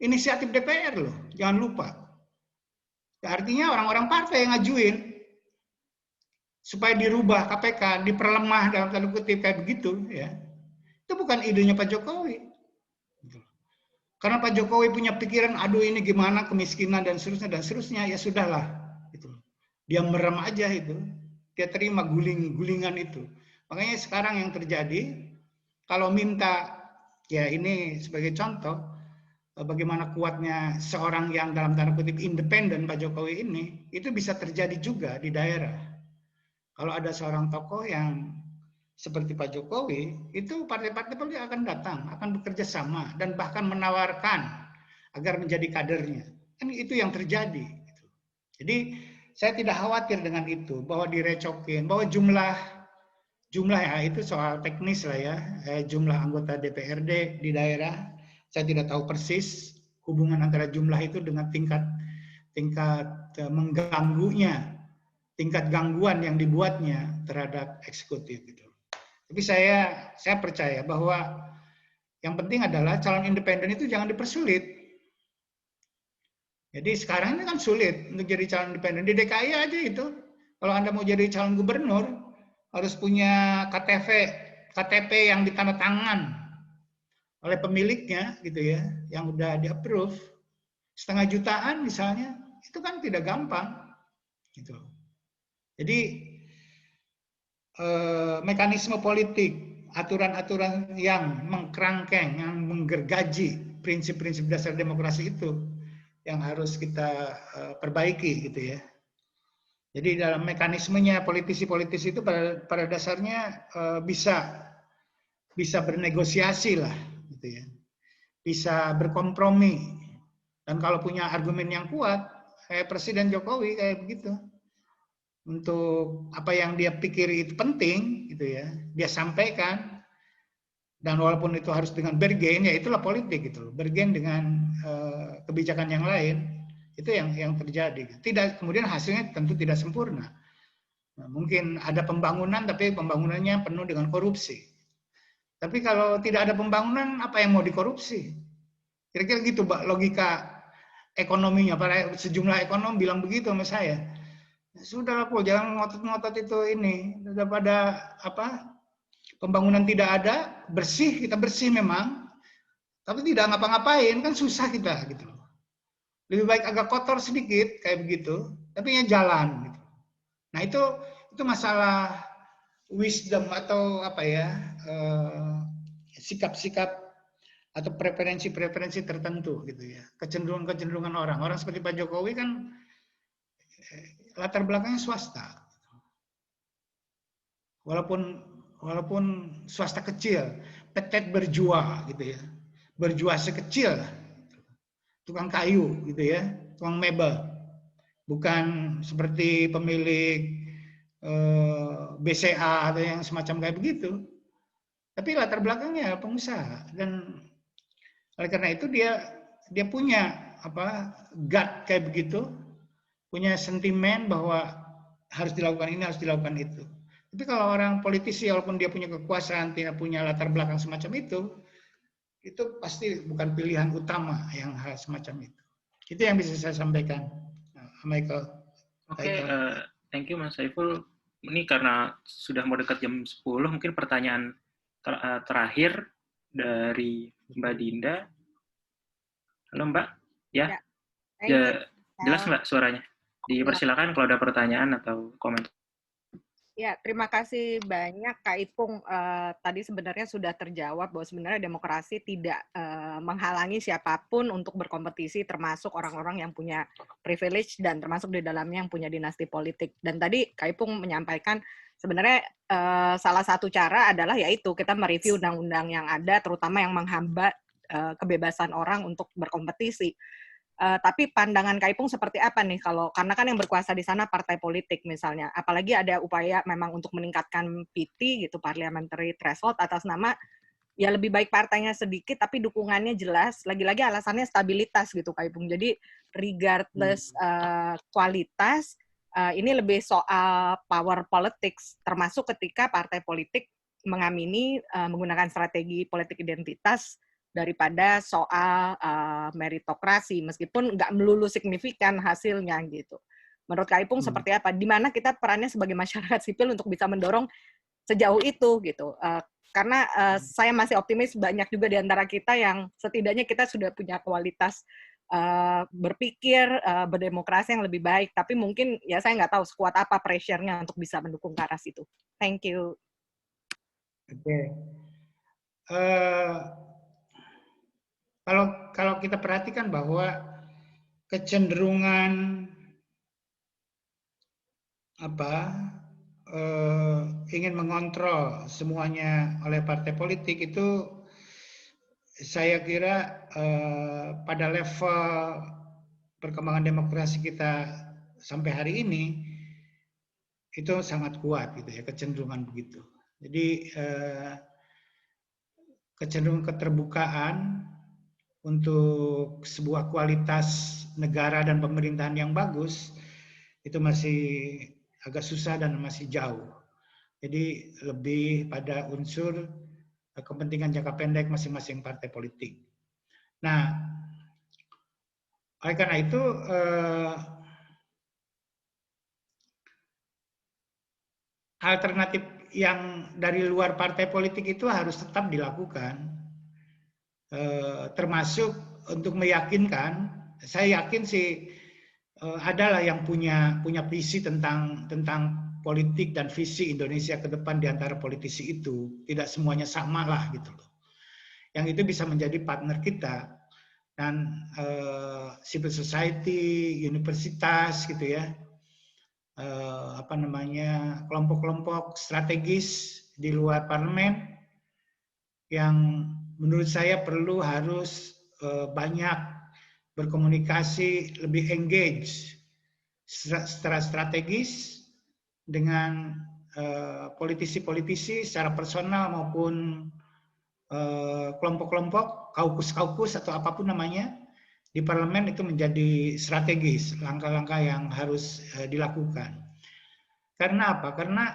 inisiatif DPR loh, jangan lupa. Artinya orang-orang partai yang ngajuin supaya dirubah KPK, diperlemah dalam tanda kutip kayak begitu, ya. Itu bukan idenya Pak Jokowi. Karena Pak Jokowi punya pikiran, aduh ini gimana kemiskinan dan seterusnya, ya sudahlah. Gitu. Dia merem aja itu, dia terima gulingan itu. Makanya sekarang yang terjadi, kalau minta, ya ini sebagai contoh, bagaimana kuatnya seorang yang dalam tanda kutip independen Pak Jokowi ini, itu bisa terjadi juga di daerah. Kalau ada seorang tokoh yang seperti Pak Jokowi, itu partai-partai politik akan datang, akan bekerja sama, dan bahkan menawarkan agar menjadi kadernya. Kan itu yang terjadi. Jadi saya tidak khawatir dengan itu, bahwa direcokin, bahwa jumlah ya itu soal teknis lah ya, jumlah anggota DPRD di daerah, saya tidak tahu persis hubungan antara jumlah itu dengan tingkat mengganggunya, tingkat gangguan yang dibuatnya terhadap eksekutif itu. Tapi saya percaya bahwa yang penting adalah calon independen itu jangan dipersulit. Jadi sekarang ini kan sulit untuk jadi calon independen. Di DKI aja itu, kalau Anda mau jadi calon gubernur, harus punya KTP yang ditandatangan oleh pemiliknya, gitu ya, yang udah di-approve. 500 jutaan misalnya, itu kan tidak gampang. Gitu. Jadi mekanisme politik, aturan-aturan yang mengkerangkeng, yang menggergaji prinsip-prinsip dasar demokrasi itu yang harus kita perbaiki gitu ya. Jadi dalam mekanismenya politisi-politisi itu pada dasarnya bisa bernegosiasi lah gitu ya. Bisa berkompromi. Dan kalau punya argumen yang kuat, kayak Presiden Jokowi kayak begitu. Untuk apa yang dia pikir itu penting gitu ya, dia sampaikan, dan walaupun itu harus dengan bergen, ya itulah politik gitu, bergen dengan kebijakan yang lain, itu yang terjadi. Tidak, kemudian hasilnya tentu tidak sempurna. Nah, mungkin ada pembangunan tapi pembangunannya penuh dengan korupsi. Tapi kalau tidak ada pembangunan, apa yang mau dikorupsi? Kira-kira gitu Pak logika ekonominya. Para sejumlah ekonom bilang begitu sama saya. Sudah kok, jangan ngotot-ngotot itu ini. Daripada pembangunan tidak ada, bersih, kita bersih memang, tapi tidak ngapa-ngapain, kan susah kita gitu. Lebih baik agak kotor sedikit kayak begitu, tapi ya jalan gitu. Nah, itu masalah wisdom atau sikap-sikap atau preferensi-preferensi tertentu gitu ya. Kecenderungan-kecenderungan orang. Orang seperti Pak Jokowi kan latar belakangnya swasta. walaupun swasta kecil, petet berjua gitu ya, berjua sekecil, tukang kayu gitu ya, tukang mebel, bukan seperti pemilik BCA atau yang semacam kayak begitu, tapi latar belakangnya pengusaha. Dan oleh karena itu dia punya gut kayak begitu, punya sentimen bahwa harus dilakukan ini, harus dilakukan itu. Tapi kalau orang politisi, walaupun dia punya kekuasaan, tidak punya latar belakang semacam itu pasti bukan pilihan utama yang hal semacam itu. Itu yang bisa saya sampaikan, Michael. Oke, thank you Mas Saiful. Ini karena sudah mau dekat jam 10, mungkin pertanyaan terakhir dari Mbak Dinda. Halo Mbak, ya? Jelas Mbak suaranya? Dipersilakan kalau ada pertanyaan atau komentar. Ya, terima kasih banyak Kak Ipung. Tadi sebenarnya sudah terjawab bahwa sebenarnya demokrasi tidak menghalangi siapapun untuk berkompetisi, termasuk orang-orang yang punya privilege dan termasuk di dalamnya yang punya dinasti politik. Dan tadi Kak Ipung menyampaikan sebenarnya salah satu cara adalah yaitu kita mereview undang-undang yang ada, terutama yang menghambat kebebasan orang untuk berkompetisi. Tapi pandangan Kak Ipung seperti apa nih karena kan yang berkuasa di sana partai politik misalnya, apalagi ada upaya memang untuk meningkatkan PT gitu, parliamentary threshold, atas nama ya lebih baik partainya sedikit tapi dukungannya jelas, lagi-lagi alasannya stabilitas gitu Kak Ipung. Jadi regardless kualitas, ini lebih soal power politics, termasuk ketika partai politik mengamini menggunakan strategi politik identitas daripada soal meritokrasi, meskipun nggak melulu signifikan hasilnya gitu. Menurut Kak Ipung seperti apa? Di mana kita perannya sebagai masyarakat sipil untuk bisa mendorong sejauh itu gitu? Karena saya masih optimis banyak juga di antara kita yang setidaknya kita sudah punya kualitas berpikir, berdemokrasi yang lebih baik. Tapi mungkin ya saya nggak tahu sekuat apa pressure-nya untuk bisa mendukung ke arah situ. Thank you. Oke. Kalau kita perhatikan bahwa kecenderungan ingin mengontrol semuanya oleh partai politik itu, saya kira pada level perkembangan demokrasi kita sampai hari ini itu sangat kuat gitu ya, kecenderungan begitu. Jadi kecenderungan keterbukaan untuk sebuah kualitas negara dan pemerintahan yang bagus itu masih agak susah dan masih jauh. Jadi lebih pada unsur kepentingan jangka pendek masing-masing partai politik. Nah, oleh karena itu alternatif yang dari luar partai politik itu harus tetap dilakukan. Termasuk untuk meyakinkan, saya yakin sih adalah yang punya visi tentang politik dan visi Indonesia ke depan di antara politisi itu. Tidak semuanya sama lah gitu loh. Yang itu bisa menjadi partner kita, dan civil society, universitas gitu ya, kelompok-kelompok strategis di luar parlemen yang menurut saya perlu harus banyak berkomunikasi, lebih engage secara strategis dengan politisi-politisi secara personal maupun kelompok-kelompok, kaukus-kaukus atau apapun namanya di parlemen. Itu menjadi strategis, langkah-langkah yang harus dilakukan. Karena apa? Karena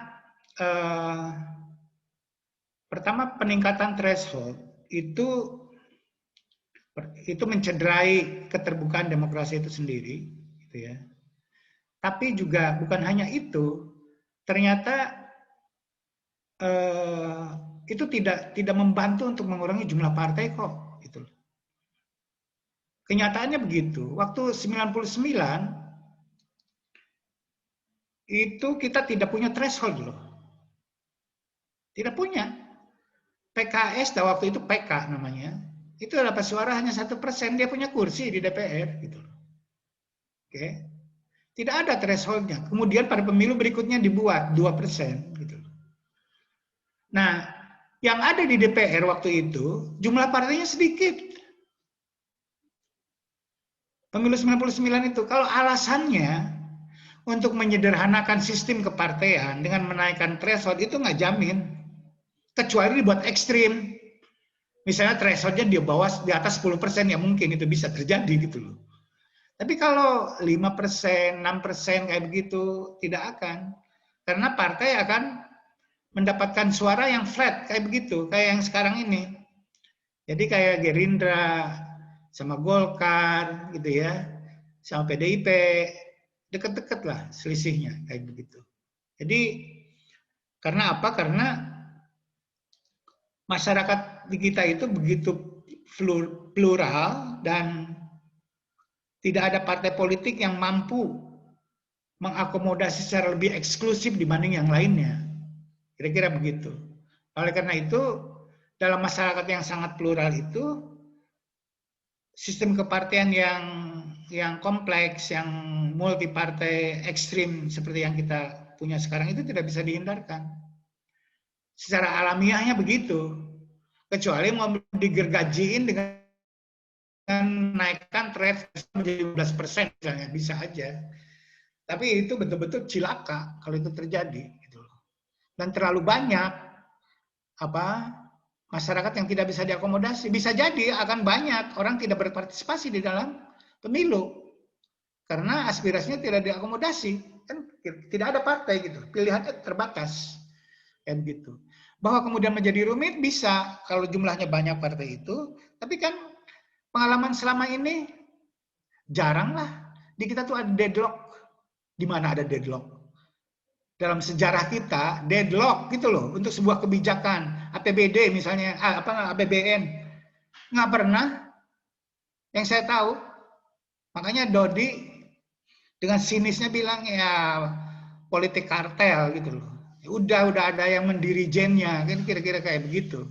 pertama, peningkatan threshold itu mencederai keterbukaan demokrasi itu sendiri, gitu ya. Tapi juga bukan hanya itu, ternyata itu tidak membantu untuk mengurangi jumlah partai kok, gitu. Kenyataannya begitu. Waktu 99 itu kita tidak punya threshold loh, tidak punya. PKS waktu itu PK namanya, itu dapat suara hanya 1%, dia punya kursi di DPR gitu. Oke, tidak ada thresholdnya. Kemudian pada pemilu berikutnya dibuat 2% gitu. Nah, yang ada di DPR waktu itu, jumlah partainya sedikit. Pemilu 99 itu, kalau alasannya untuk menyederhanakan sistem kepartean dengan menaikkan threshold itu nggak jamin. Kecuali dibuat ekstrim. Misalnya thresholdnya di bawah, di atas 10%, ya mungkin itu bisa terjadi gitu loh. Tapi kalau 5%, 6% kayak begitu, tidak akan. Karena partai akan mendapatkan suara yang flat, kayak begitu, kayak yang sekarang ini. Jadi kayak Gerindra, sama Golkar, gitu ya, sama PDIP, deket-deket lah selisihnya, kayak begitu. Jadi, karena apa? Karena masyarakat di kita itu begitu plural dan tidak ada partai politik yang mampu mengakomodasi secara lebih eksklusif dibanding yang lainnya. Kira-kira begitu. Oleh karena itu, dalam masyarakat yang sangat plural itu, sistem kepartean yang kompleks, yang multi partai ekstrim seperti yang kita punya sekarang itu tidak bisa dihindarkan. Secara alamiahnya begitu. Kecuali mau digergajiin dengan naikkan threshold menjadi 15% misalnya, bisa aja. Tapi itu betul-betul cilaka kalau itu terjadi. Gitu. Dan terlalu banyak masyarakat yang tidak bisa diakomodasi. Bisa jadi akan banyak orang tidak berpartisipasi di dalam pemilu karena aspirasinya tidak diakomodasi. Kan tidak ada partai gitu, pilihannya terbatas. Kan gitu. Bahwa kemudian menjadi rumit bisa kalau jumlahnya banyak partai itu, tapi kan pengalaman selama ini jarang lah. Di kita tuh ada deadlock. Di mana ada deadlock? Dalam sejarah kita, deadlock gitu loh untuk sebuah kebijakan APBD misalnya, APBN nggak pernah yang saya tahu. Makanya Dodi dengan sinisnya bilang ya politik kartel gitu loh. Udah ada yang mendirijennya, kan kira-kira kayak begitu.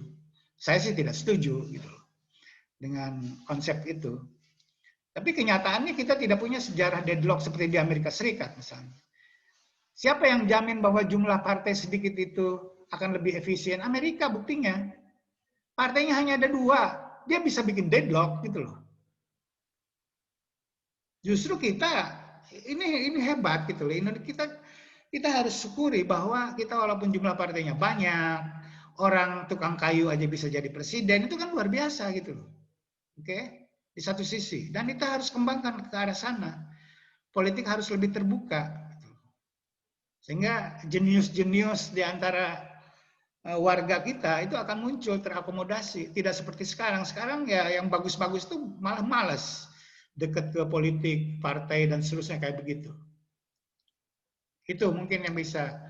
Saya sih tidak setuju gitu loh dengan konsep itu. Tapi kenyataannya kita tidak punya sejarah deadlock seperti di Amerika Serikat misalnya. Siapa yang jamin bahwa jumlah partai sedikit itu akan lebih efisien? Amerika buktinya. Partainya hanya ada 2. Dia bisa bikin deadlock gitu loh. Justru kita, ini hebat gitu loh. Kita harus syukuri bahwa kita walaupun jumlah partainya banyak, orang tukang kayu aja bisa jadi presiden, itu kan luar biasa gitu loh. Oke? Di satu sisi. Dan kita harus kembangkan ke arah sana. Politik harus lebih terbuka. Sehingga jenius-jenius di antara warga kita itu akan muncul terakomodasi. Tidak seperti sekarang. Sekarang ya yang bagus-bagus itu malah malas dekat ke politik, partai, dan seterusnya kayak begitu. Itu mungkin yang bisa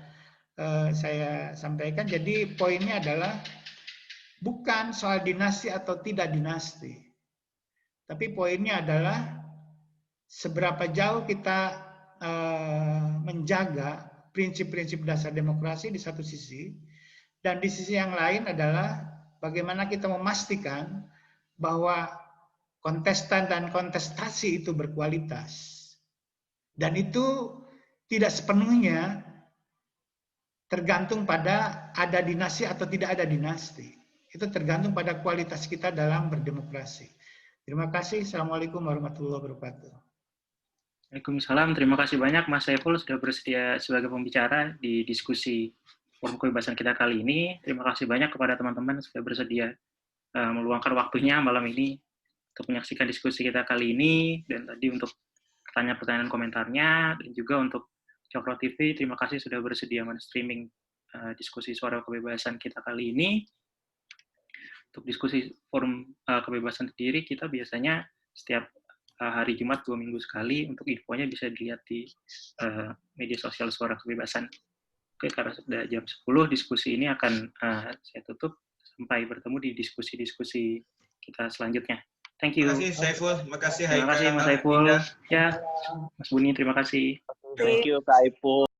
saya sampaikan. Jadi poinnya adalah bukan soal dinasti atau tidak dinasti. Tapi poinnya adalah seberapa jauh kita menjaga prinsip-prinsip dasar demokrasi di satu sisi, dan di sisi yang lain adalah bagaimana kita memastikan bahwa kontestan dan kontestasi itu berkualitas. Dan itu tidak sepenuhnya tergantung pada ada dinasti atau tidak ada dinasti. Itu tergantung pada kualitas kita dalam berdemokrasi. Terima kasih. Assalamualaikum warahmatullahi wabarakatuh. Waalaikumsalam. Terima kasih banyak Mas Saiful sudah bersedia sebagai pembicara di diskusi Forum Kebebasan kita kali ini. Terima kasih banyak kepada teman-teman sudah bersedia meluangkan waktunya malam ini untuk menyaksikan diskusi kita kali ini, dan tadi untuk pertanyaan-pertanyaan komentarnya, dan juga untuk Cokro TV, terima kasih sudah bersedia men-streaming diskusi Suara Kebebasan kita kali ini. Untuk diskusi Forum Kebebasan sendiri, kita biasanya setiap hari Jumat 2 minggu sekali. Untuk infonya bisa dilihat di media sosial Suara Kebebasan. Oke, karena sudah jam 10, diskusi ini akan saya tutup. Sampai bertemu di diskusi-diskusi kita selanjutnya. Thank you. Terima kasih Saiful. Terima kasih Terima kasih Mas Saiful. Ya, Mas Buni, terima kasih. Thank you Kak Ipul.